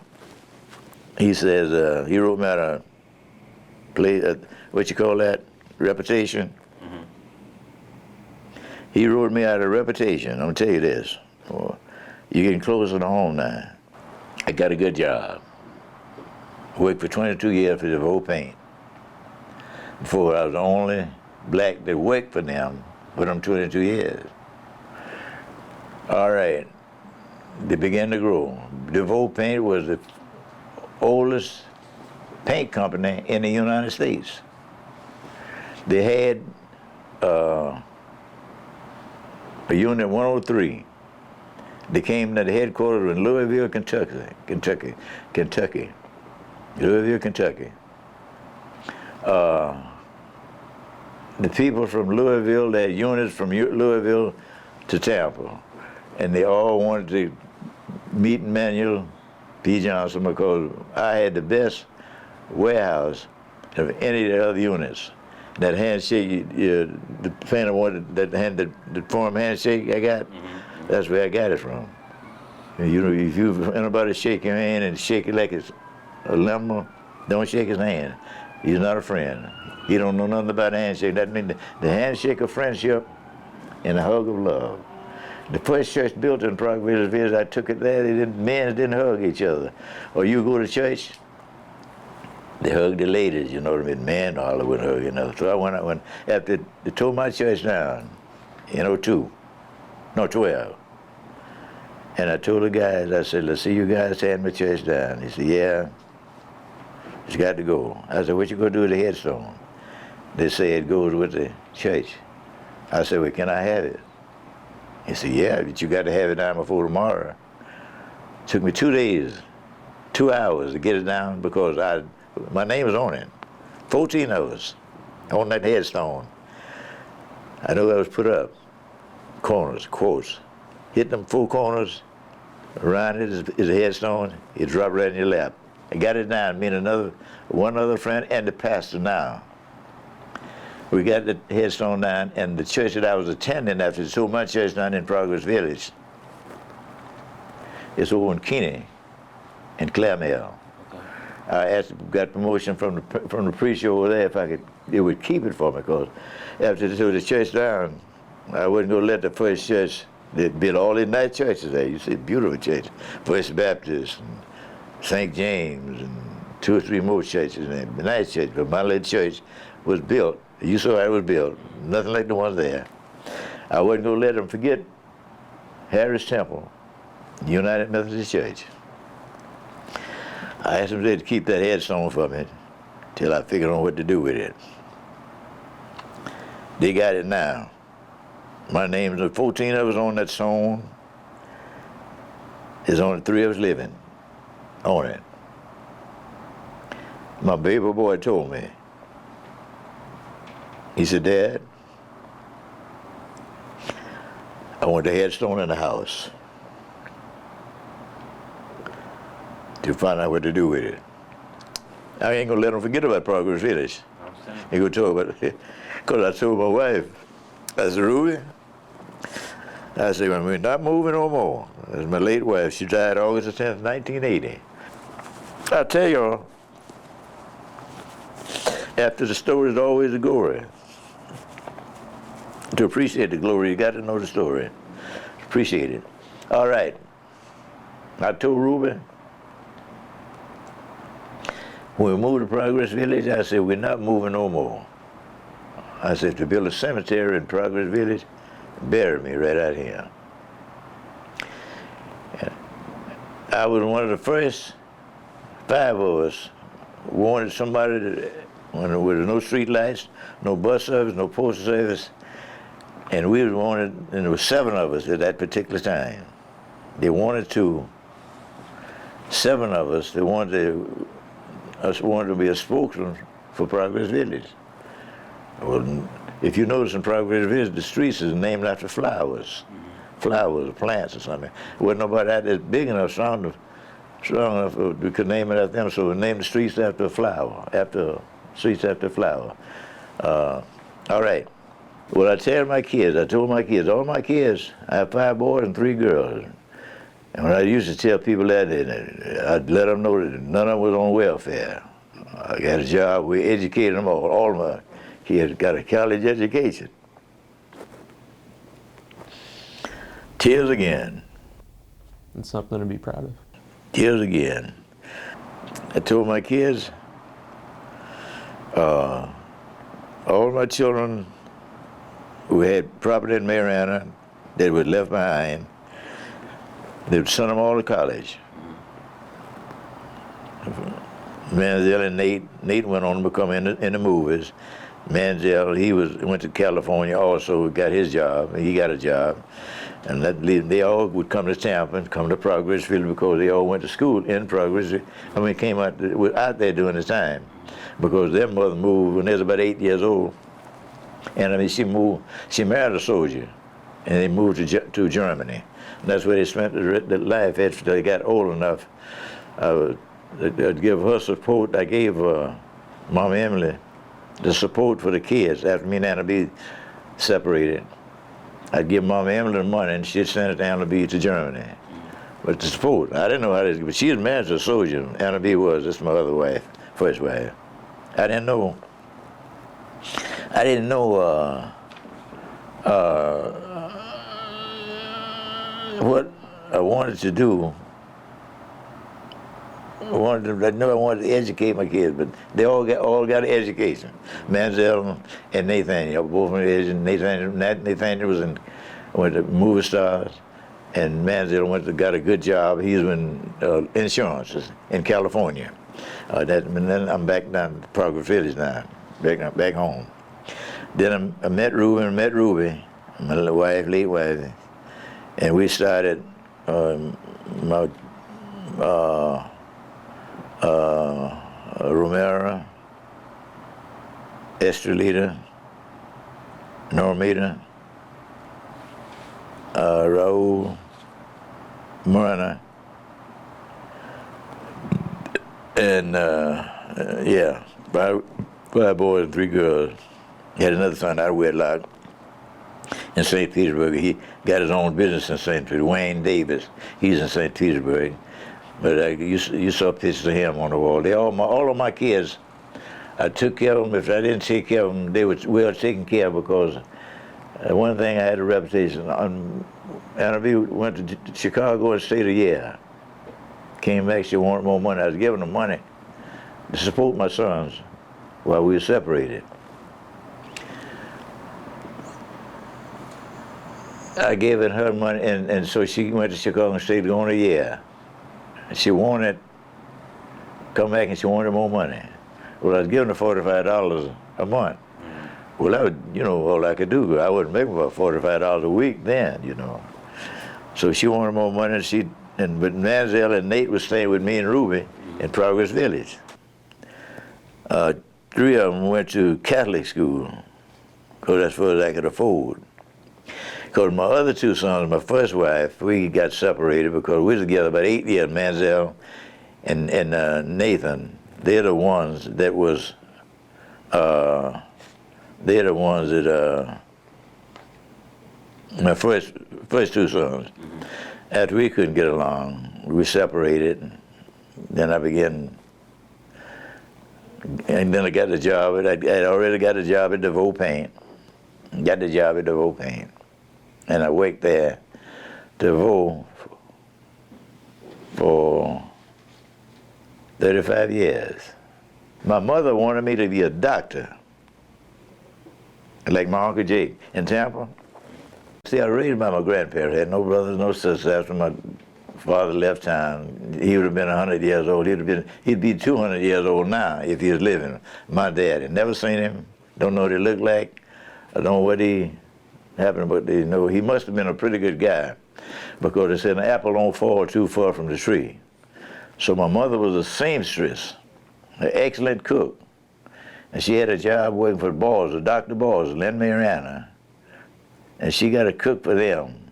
he wrote me out a play, what you call that, reputation? Mm-hmm. He wrote me out a reputation. I'm gonna tell you this. You're getting closer to home now. I got a good job. Worked for 22 years for the whole paint. Before I was the only black that worked for them 22 years. All right, they began to grow. DeVoe Paint was the oldest paint company in the United States. They had a unit 103. They came to the headquarters in Louisville, Kentucky. Louisville, Kentucky. The people from Louisville, they had units from Louisville to Tampa. And they all wanted to meet Emanuel P. Johnson because I had the best warehouse of any of the other units. That handshake, the painter wanted that the form handshake I got, that's where I got it from. And you know, if anybody shake your hand and shake it like it's a lemon, don't shake his hand. He's not a friend. He don't know nothing about a handshake. That means the handshake of friendship and a hug of love. The first church built in Progress, I took it there, men didn't hug each other. Or you go to church, they hug the ladies, you know what I mean? Men all wouldn't hug another. So I went after they tore my church down in 12. And I told the guys, I said, let's see you guys tearing my church down. He said, yeah, it's got to go. I said, what you gonna do with the headstone? They say it goes with the church. I said, well, can I have it? He said, yeah, but you got to have it down before tomorrow. It took me 2 days, 2 hours to get it down because my name was on it. 14 of us on that headstone. I knew I was put up. Corners, quotes. Hit them 4 corners, around it is a headstone, it dropped right in your lap. I got it down, me and one other friend and the pastor now. We got the headstone down, and the church that I was attending after so much church down in Progress Village, it's over in Keeney and Claremore. Okay. I asked, got promotion from the preacher over there if they would keep it for me, because after they tore the church down, I wasn't going to let the first church. They built all these nice churches there. You see, beautiful churches, First Baptist, and St. James, and 2 or 3 more churches, and nice church. But my little church was built. You saw how it was built. Nothing like the ones there. I wasn't going to let them forget Harris Temple, United Methodist Church. I asked them to keep that headstone for me till I figured on what to do with it. They got it now. My name's 14 of us on that stone. There's only 3 of us living on it. My baby boy told me, he said, Dad, I want the headstone in the house to find out what to do with it. I ain't gonna let them forget about Progress Village. He gonna talk about it. Because I told my wife, I said, Ruby, I said, well, we're not moving no more. That's my late wife. She died August the 10th, 1980. I tell y'all, after the story is always the glory. To appreciate the glory, you got to know the story. Appreciate it. All right. I told Ruby, when we moved to Progress Village, I said, we're not moving no more. I said, to build a cemetery in Progress Village, bury me right out here. And I was one of the first 5 of us wanted somebody to, when there was no street lights, no bus service, no postal service, and we wanted, and there were 7 of us at that particular time. They wanted to, 7 of us, they wanted to be a spokesman for Progress Village. Well, if you notice in Progress Village, the streets is named after flowers. Flowers, plants or something. There wasn't nobody out there big enough, strong enough we could name it after them, so we named the streets after a flower, streets after a flower. All right. Well, I told my kids, all my kids, I have 5 boys and 3 girls. And when I used to tell people that, I'd let them know that none of them was on welfare. I got a job, we educated them all my kids got a college education. Tears again. It's something to be proud of. Tears again. I told my kids, all my children who had property in Marianna that was left behind, they would send them all to college. Manziel and Nate went on to become in the movies. Manziel, he went to California also, got his job, he got a job. And they all would come to Tampa and come to Progress Village because they all went to school in Progress. I mean, came out there during this time because their mother moved when they was about 8 years old. And I mean, she married a soldier and they moved to Germany. And that's where they spent the life after they got old enough. I'd give her support. I gave Mama Emily the support for the kids after me and Anna B separated. I'd give Mama Emily the money and she'd send it to Anna B to Germany. But the support, I didn't know how to, but she was married to a soldier. Anna B was, that's my other wife, first wife. I didn't know what I wanted to do. I wanted to educate my kids, but they all got an education. Manziel and Nathaniel, both of them. Nathaniel went to movie stars, and Manziel got a good job. He's in insurance in California. And then I'm back down to Progress Village now, back home. Then I met Ruby, my late wife, and we started Romero, Estrelita, Normita, Raul, Marianna, and yeah, 5 boys and 3 girls. He had another son out of wedlock in St. Petersburg. He got his own business in St. Petersburg. Wayne Davis, he's in St. Petersburg. But you saw pictures of him on the wall. All of my kids, I took care of them. If I didn't take care of them, they were well taken care of, because one thing I had a reputation on. Anna B went to Chicago and stayed a year. Came back, she wanted more money. I was giving her money to support my sons while we were separated. I gave her money, and so she went to Chicago and stayed gone a year. She wanted, come back and she wanted more money. Well, I was giving her $45 a month. Well, that was, all I could do. I wasn't making about $45 a week then, So she wanted more money, but Manziel and Nate was staying with me and Ruby in Progress Village. 3 of them went to Catholic school, because that's what I could afford. Because my other 2 sons, my first wife, we got separated because we were together about 8 years, Manziel and Nathan. They're the ones that my first 2 sons. After we couldn't get along, we separated. Then I began, and then I got the job. I'd already got a job at DeVoe Paint. Got the job at DeVoe Paint. And I worked there, DeVoe, for 35 years. My mother wanted me to be a doctor, like my Uncle Jake in Tampa. See, I was raised by my grandparents. I had no brothers, no sisters. After my father left town, he would have been 100 years old. He'd be 200 years old now if he was living. My daddy, never seen him, don't know what he looked like. I don't know what he happened, but he must have been a pretty good guy, because they said an apple don't fall too far from the tree. So my mother was a seamstress, an excellent cook, and she had a job working for Dr. Balls, Lynn Marianna, and she got to cook for them,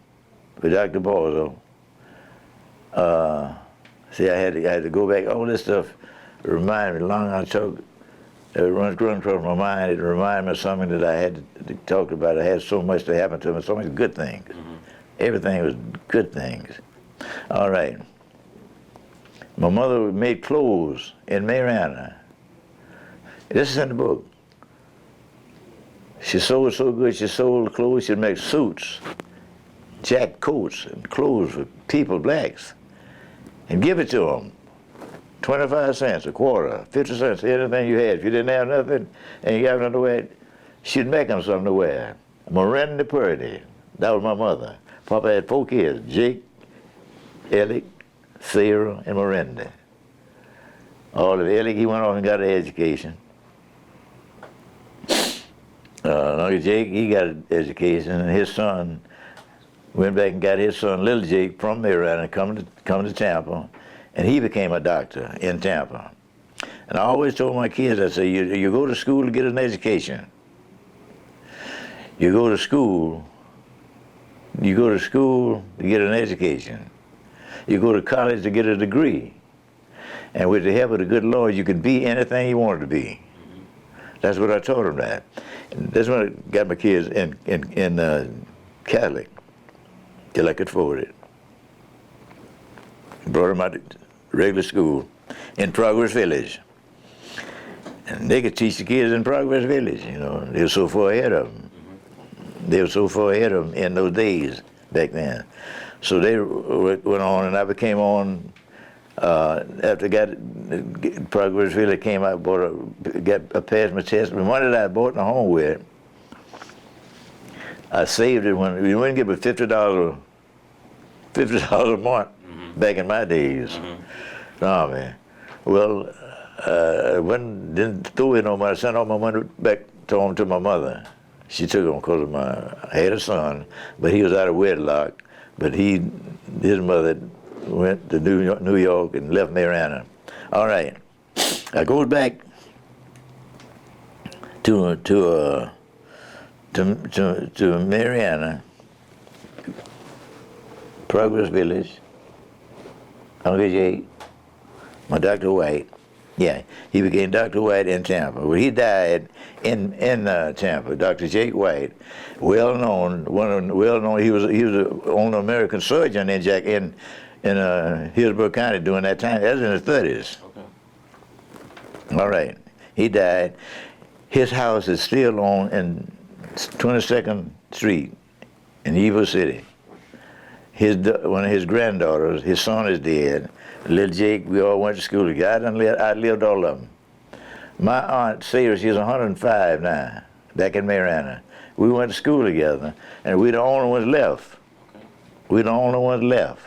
for Dr. Balls. See, I had to go back. All this stuff reminded me. Long I talk, it runs across my mind. It reminded me of something that I had to talk about. I had so much to happen to me, so many good things. Everything was good things. All right. My mother made clothes in Marianna. This is in the book. She sewed so good, she sold clothes. She'd make suits, jack coats, and clothes for people, blacks, and give it to them. 25 cents, a quarter, 50 cents, anything you had. If you didn't have nothing and you got nothing to wear, she'd make them something to wear. Miranda Purdy, that was my mother. Papa had 4 kids, Jake, Ellick, Sarah, and Miranda. All of Ellick, he went off and got an education. Uncle Jake, he got an education, and his son went back and got his son, little Jake, from Marianna, come to Tampa, and he became a doctor in Tampa. And I always told my kids, I say, you go to school to get an education. You go to school to get an education. You go to college to get a degree. And with the help of the good Lord, you could be anything you wanted to be. That's what I told them that. And that's when I got my kids in Catholic, till I could afford it. Brought them out to regular school in Progress Village. And they could teach the kids in Progress Village, They were so far ahead of them. They were so far ahead of them in those days back then. So they went on, and I became on, after I got Progress Village, came out, passed my test. The money that I bought in the home with, I saved it when we wouldn't get but $50 a month back in my days. No, man. Well, didn't throw it no money. I sent all my money back to my mother. She took them because I had a son, but he was out of wedlock. But his mother went to New York and left Marianna. All right, I go back to Marianna, Progress Village. Uncle Jake, my Dr. White. Yeah, he became Dr. White in Tampa. Well, he died in Tampa. Dr. Jake White, well known. He was an American surgeon in in Hillsborough County during that time. That was in the 30s. Okay. All right. He died. His house is still on in 22nd Street in Evil City. One of his granddaughters, his son is dead. Little Jake, we all went to school together. I lived all of them. My aunt Sarah, she's 105 now, back in Marianna. We went to school together, and we're the only ones left. We're the only ones left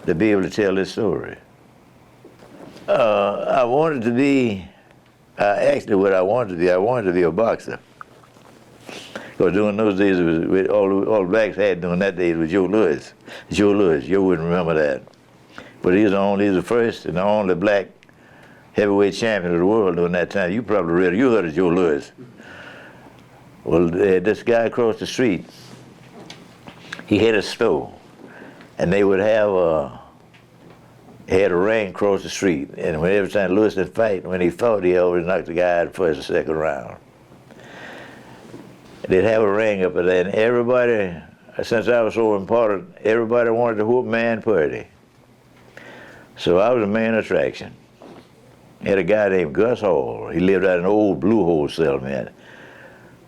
to be able to tell this story. I wanted to be, actually what I wanted to be a boxer. Because during those days, all the blacks had during that day was Joe Louis. Joe Louis, you wouldn't remember that. But he was the first and the only black heavyweight champion of the world during that time. You probably you heard of Joe Louis. Well, this guy across the street, he had a store, and they would have had a ring across the street, and every time Louis would fight, when he fought, he always knocked the guy out first or second round. They'd have a ring up there, and everybody, since I was so important, everybody wanted to whoop man Purdy. So I was a main attraction. Had a guy named Gus Hall. He lived out in an old blue hole settlement.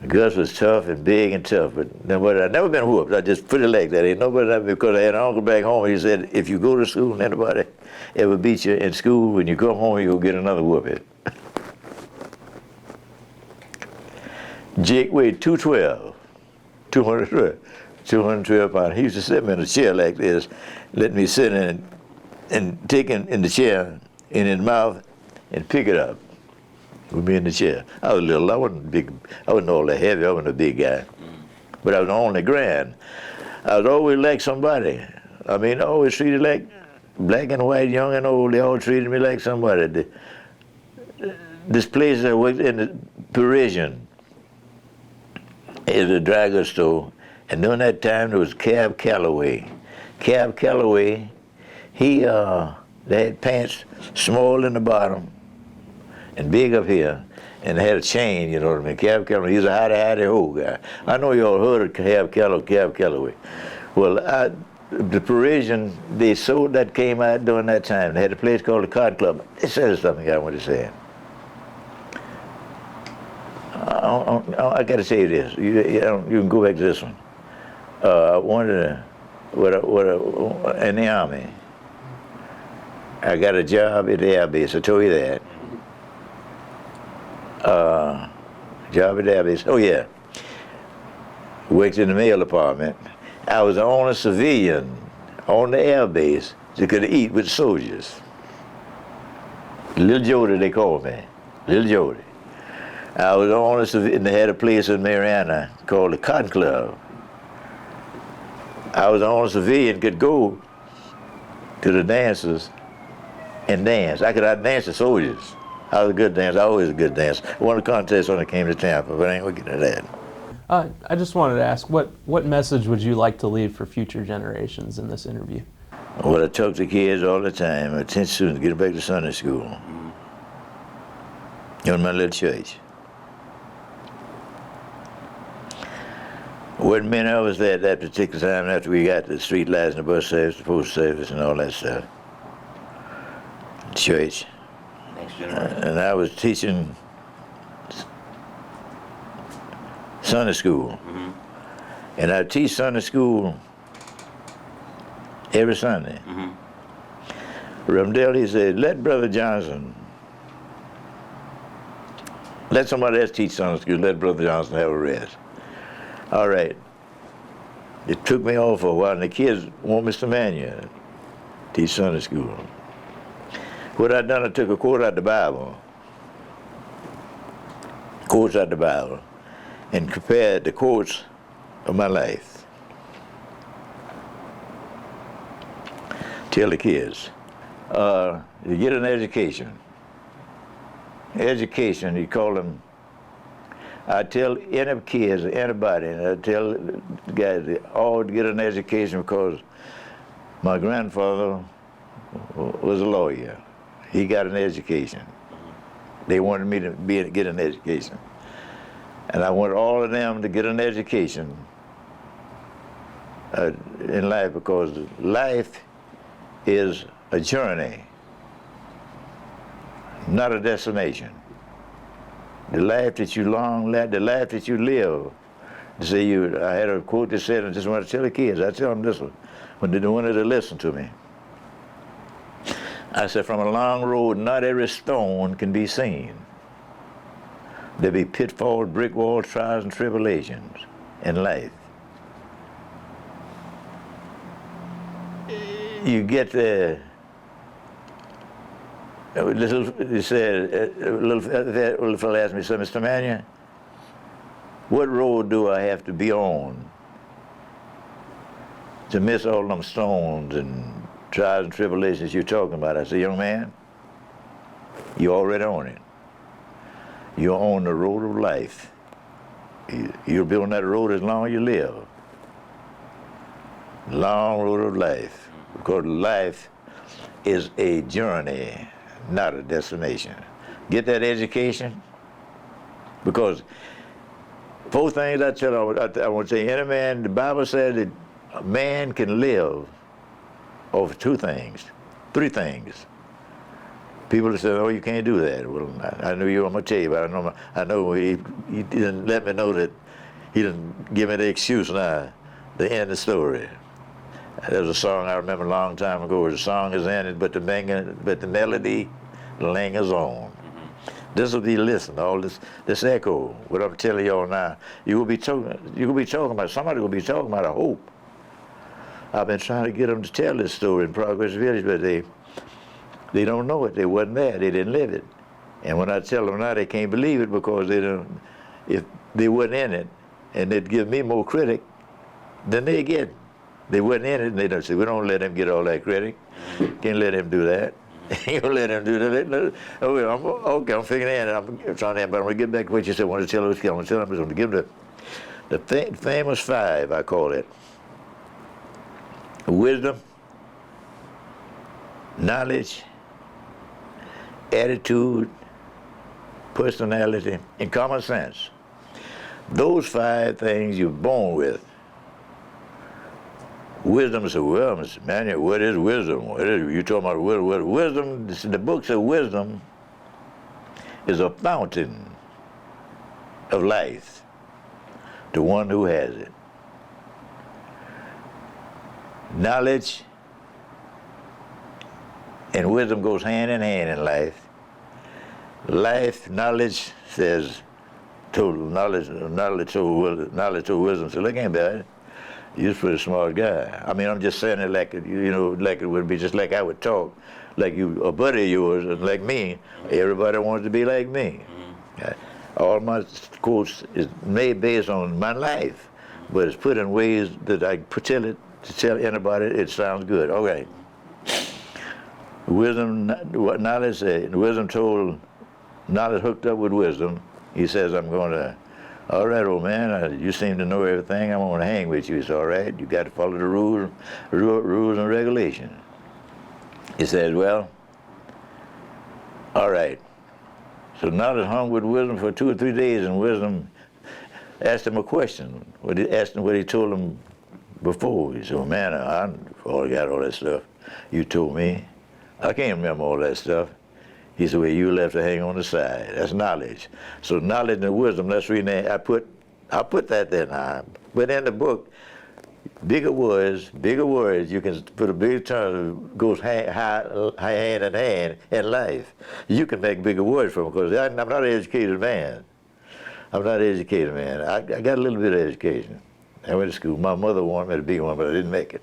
Gus was tough and big and tough, but I'd never been whooped. I just put it like that. Ain't nobody, because I had an uncle back home. He said, if you go to school and anybody ever beat you in school, when you come home, you'll get another whooping. Jake weighed 212 pounds. He used to sit me in a chair like this, let me sit in and take in the chair in his mouth and pick it up with me in the chair. I was little. I wasn't big. I wasn't all that heavy. I wasn't a big guy, but I was the only grand. I was always like somebody. I mean, I always treated like black and white, young and old. They all treated me like somebody. This place I worked in, the Parisian, is a dry goods store, and during that time there was Cab Calloway. Cab Calloway, they had pants small in the bottom and big up here, and they had a chain, you know what I mean? Cab Calloway, he's a howdy-ho guy. I know you all heard of Cab Calloway. Well, the Parisian, they sold that, came out during that time. They had a place called the Card Club. It says something I want to say. I got to say this. You can go back to this one. I wanted in the Army. I got a job at the Air Base. I told you that. Job at the Air Base. Oh yeah. Worked in the mail department. I was the only civilian on the Air Base that could eat with soldiers. Little Jody, they called me. Little Jody. I was the only civilian. They had a place in Marianna called the Cotton Club. I was the only civilian could go to the dances and dance. I could out-dance the soldiers. I was a good dancer. I always a good dancer. I won a contest when I came to Tampa, but I ain't gonna get into that. I just wanted to ask, what message would you like to leave for future generations in this interview? Well, I talk to kids all the time. I teach students, get them back to Sunday school. In my little church. Wasn't many of us there at that particular time after we got the street lights and the bus service, the post service, and all that stuff. Church. And I was teaching Sunday school. Mm-hmm. And I teach Sunday school every Sunday. Mm-hmm. Reverend Dale, he said, let Brother Johnson, let somebody else teach Sunday school, let Brother Johnson have a rest. All right. It took me off for a while, and the kids want Mr. Emanuel teach Sunday school. What I done, I took a quote out the Bible, quotes out the Bible, and compared the quotes of my life. Tell the kids, you get an education. Education, you call them. I tell any kids, anybody, and I tell the guys, they all get an education because my grandfather was a lawyer. He got an education. They wanted me to get an education. And I want all of them to get an education in life, because life is a journey, not a destination. The life that you the life that you live. I had a quote that said, I just want to tell the kids, I tell them this one, when they wanted to listen to me. I said, from a long road, not every stone can be seen. There be pitfalls, brick walls, trials, and tribulations in life. You get the, he said, a little fellow asked me, said, Mr. Emanuel, what road do I have to be on to miss all them stones and trials and tribulations you're talking about? I said, young man, you're already on it. You're on the road of life. You'll be on that road as long as you live. Long road of life. Because life is a journey, not a destination. Get that education, because 4 things I tell I want to say, any man, the Bible says that a man can live over 2 things, 3 things. People say, oh, you can't do that. Well, I know you, I'm going to tell you, but I know he didn't let me know that he didn't give me the excuse now, the end of the story. There was a song I remember a long time ago where the song is ended, but the melody lingers on. This will be listening, all this echo, what I'm telling y'all now. You will be talking about, somebody will be talking about a hope. I've been trying to get them to tell this story in Progress Village, but they don't know it. They wasn't there. They didn't live it. And when I tell them now, they can't believe it because they don't. If they wasn't in it, and they'd give me more credit than they get. They wasn't in it, and they don't say, we don't let him get all that credit. Can't let him do that. You don't let him do that. Okay, I'm figuring it out. I'm trying to, but I'm going to get back to what you said. I want to tell those kids. I want to tell them, I'm going to give them the famous 5, I call it. Wisdom, knowledge, attitude, personality, and common sense. Those 5 things you're born with. Wisdom said, well, Mr. Emanuel, what is wisdom? What is, you talking about wisdom? The books of wisdom is a fountain of life to one who has it. Knowledge and wisdom goes hand in hand in life. Knowledge says, total knowledge to wisdom. So look ain't bad. You're a pretty smart guy. I mean, I'm just saying it like, like it would be just like I would talk, like you, a buddy of yours, and like me. Everybody wants to be like me. All my quotes is made based on my life, but it's put in ways that I tell it to tell anybody it sounds good. Okay. Wisdom, knowledge, wisdom told, knowledge hooked up with wisdom. He says, I'm going to, all right, old man, you seem to know everything. I'm going to hang with you. It's all right. You got to follow the rules and regulations. He says, well, all right. So knowledge hung with wisdom for 2 or 3 days, and wisdom asked him a question. Asked him what he told him before. He said, well, man, I got all that stuff you told me. I can't remember all that stuff. He said, well, you left to hang on the side. That's knowledge. So knowledge and wisdom, let's read that. I put that there now. But in the book, bigger words, you can put a big term that goes hand in hand in life. You can make bigger words from it, because I'm not an educated man. I'm not an educated man. I got a little bit of education. I went to school. My mother wanted me to be one, but I didn't make it.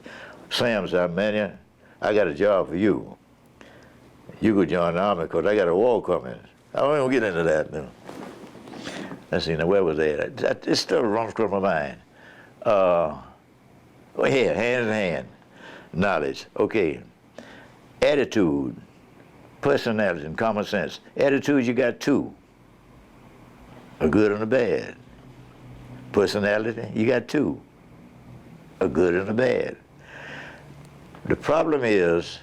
Sam said, man, I got a job for you. You go join the army, because I got a war coming. I won't get into that now. Let's see, now where was that? It still runs through my mind. Here, hand in hand. Knowledge, okay. Attitude, personality, and common sense. Attitude, you got 2. A good and a bad. Personality, you got 2. A good and a bad. The problem is,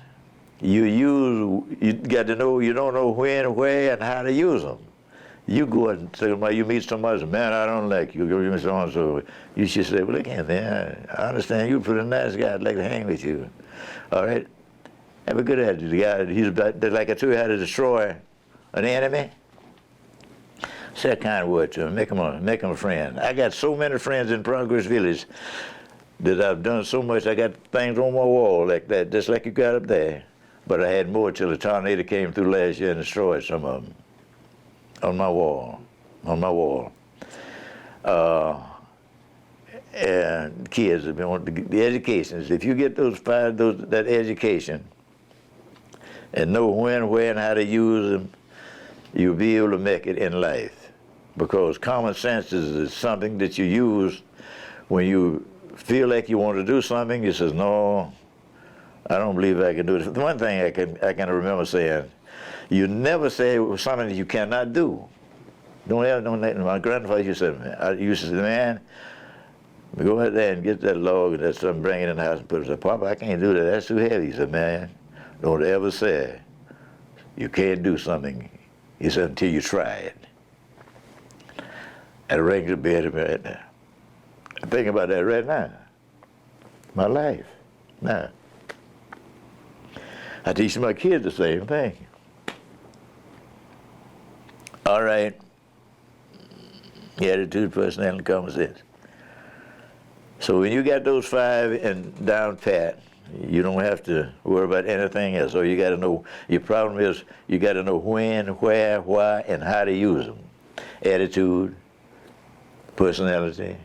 you got to know, you don't know when, where, and how to use them. You go and say, you meet somebody, say, man, I don't like you. You so you should say, well, look at man, I understand you're a pretty nice guy. I'd like to hang with you. All right? Have a good attitude. The guy, he's about, like I told you how to destroy an enemy. Say a kind word to him, make him a friend. I got so many friends in Progress Village that I've done so much. I got things on my wall like that, just like you got up there. But I had more till the tornado came through last year and destroyed some of them on my wall, And kids, if you want the educations, if you get that education and know when, where, and how to use them, you'll be able to make it in life. Because common sense is something that you use when you feel like you want to do something. You says, no, I don't believe I can do this. The one thing I can remember saying, you never say something that you cannot do. Don't ever, my grandfather used to say, man, go out there and get that log and that something, bring it in the house and put it. I said, Papa, I can't do that. That's too heavy. He said, man, don't ever say you can't do something. He said, until you try it. And it rings a bell to me right now. I'm thinking about that right now. My life. Now. I teach my kids the same thing. All right. Attitude, personality, common sense. So when you got those 5 and down pat, you don't have to worry about anything else. So you got to know, your problem is you got to know when, where, why, and how to use them. Attitude, personality,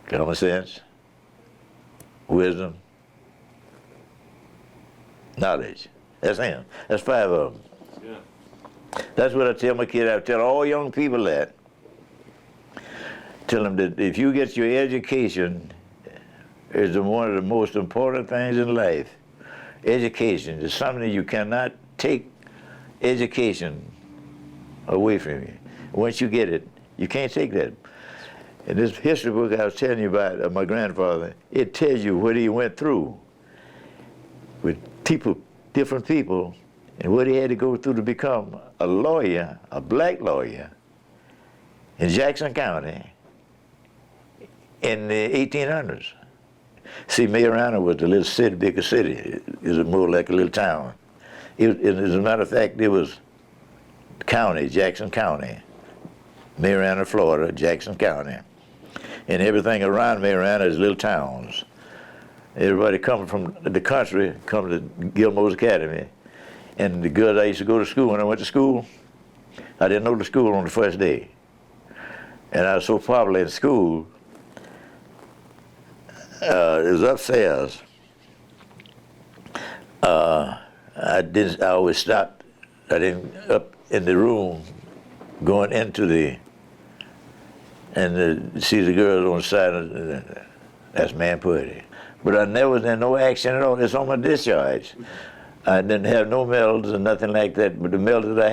common sense, wisdom, knowledge. That's him. That's 5 of them. Yeah. That's what I tell my kids. I tell all young people that. Tell them that if you get your education, it's one of the most important things in life. Education is something that you cannot take education away from you. Once you get it, you can't take that. In this history book I was telling you about of my grandfather, it tells you what he went through with people, different people, and what he had to go through to become a lawyer, a black lawyer, in Jackson County in the 1800s. See, Marianna was a little city, bigger city. It was more like a little town. As a matter of fact, it was county, Jackson County, Marianna, Florida, Jackson County. And everything around Marianna is little towns. Everybody coming from the country come to Gilmore's Academy. And the girls I used to go to school, when I went to school, I didn't know the school on the first day. And I was so popular in school, it was upstairs. I always stopped. I didn't up in the room going into see the girls on the side of that's man putty. But I never was in no action at all. It's on my discharge. I didn't have no medals or nothing like that. But the medals that I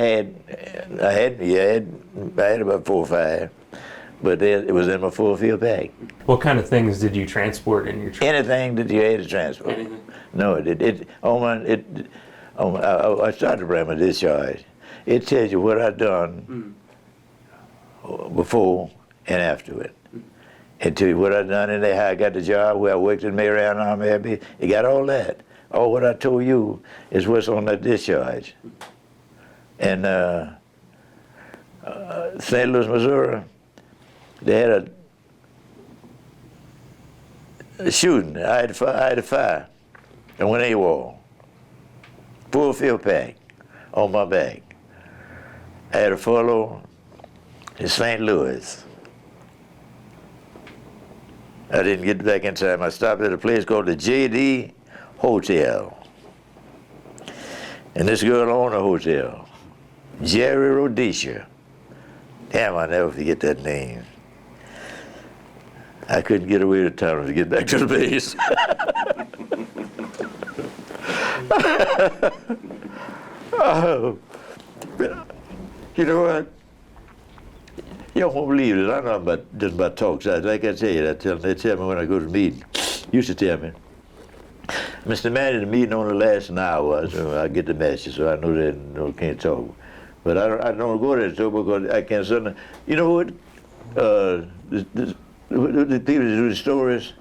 had about 4 or 5. But it was in my full field bag. What kind of things did you transport in your truck? Anything that you had to transport. Anything? No, I started to bring my discharge. It tells you what I've done before and after it. It tells you what I've done in there, how I got the job, where I worked in Marianna Army. It got all that. All what I told you is what's on that discharge. And St. Louis, Missouri, they had a shooting. I had a fire. I went AWOL. Full field pack on my back. I had a furlough in St. Louis. I didn't get back in time. I stopped at a place called the JD Hotel. And this girl owned a hotel, Jerry Rhodesia. Damn, I'll never forget that name. I couldn't get away to town to get back to the base. Oh, you know what? You won't believe it. I'm not just about talks. Like I tell you, they tell me when I go to the meeting. Used to tell me, Mr. Manny, the meeting only lasts an hour, so I get the message, so I know that can't talk. But I don't go there so because I can't suddenly. You know what? The people that do the stories,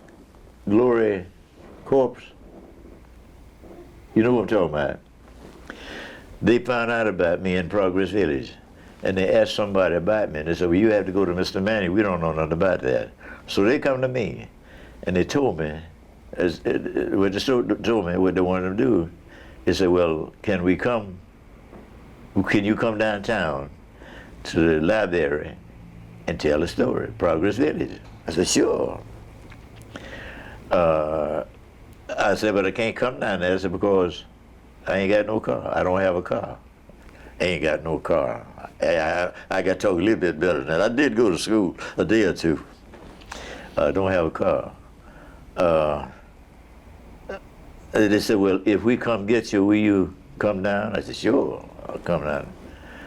Glory Corpse, You know what I'm talking about? They found out about me in Progress Village, and they asked somebody about me, and they said, well, you have to go to Mr. Manning. We don't know nothing about that. So they come to me, and they told me, what they told me what they wanted to do. They said, well, can you come downtown to the library and tell a story, Progress Village? I said, sure. I said, but I can't come down there. I said, because I ain't got no car. I don't have a car. I ain't got no car. I got to talk a little bit better than that. I did go to school a day or two. I don't have a car. They said, well, if we come get you, will you come down? I said, sure, I'll come down.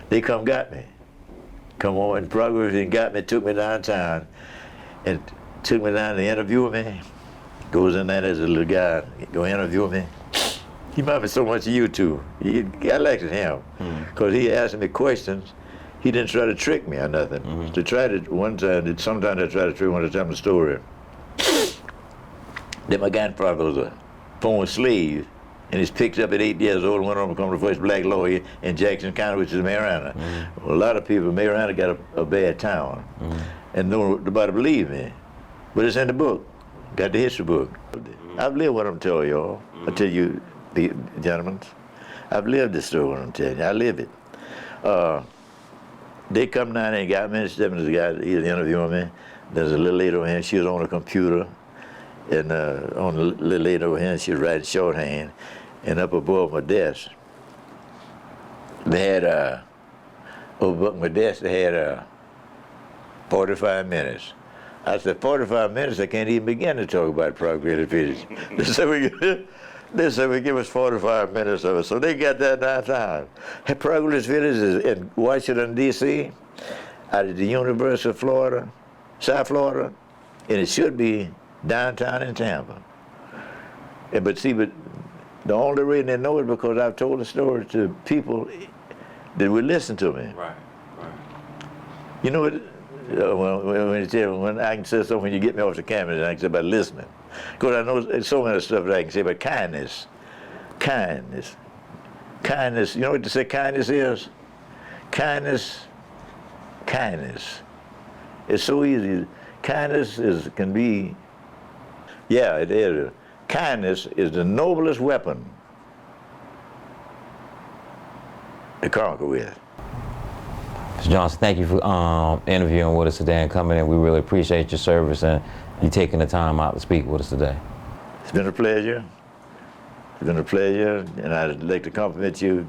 They got me. Come on in Progress and got me, took me downtown, and took me down to interview me. Goes in there as a little guy, go interview me. He might be so much you too. I liked him, because he asked me questions. He didn't try to trick me or nothing. They tried it one time, sometimes they tried to trick me to tell me the story. Then my grandfather was a former slave, and he's picked up at 8 years old and went on to become the first black lawyer in Jackson County, which is Marianna. Well, a lot of people, Marianna got a bad town, and nobody believed me. But it's in the book, got the history book. I've lived what I'm telling y'all. I tell you, the gentlemen, I've lived this story what I'm telling you. I live it. They come down and got me, Stephen, the guy interviewing me. There's a little lady over here, she was on a computer. And on the little lady over here, she was writing shorthand. And up above my desk, they had, over my desk, they had 45 minutes. I said, 45 minutes, I can't even begin to talk about Progress Village. They said, we give us 45 minutes of it. So they got that downtown. Progress Village is in Washington, D.C., out of the University of Florida, South Florida, and it should be downtown in Tampa. But the only reason they know it because I've told the story to people that would listen to me. Right. You know what? When I can say something, when you get me off the camera, I can say about listening. Because I know there's so much stuff that I can say about kindness. Kindness. You know what to say kindness is? Kindness. It's so easy. Kindness can be, yeah, it is. Kindness is the noblest weapon to conquer with. Mr. Johnson, thank you for interviewing with us today and coming in. We really appreciate your service and you taking the time out to speak with us today. It's been a pleasure. And I'd like to compliment you,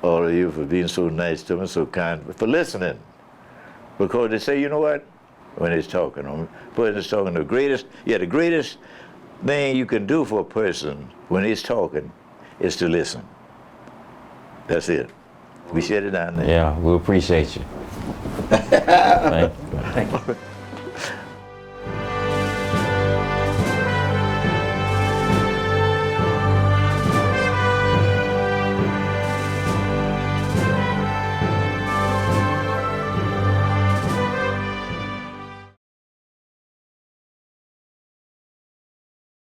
all of you, for being so nice to me, so kind, for listening. Because they say, you know what? When he's talking, the greatest thing you can do for a person when he's talking is to listen. That's it. We shut it down there. Yeah, we appreciate you. Thank you.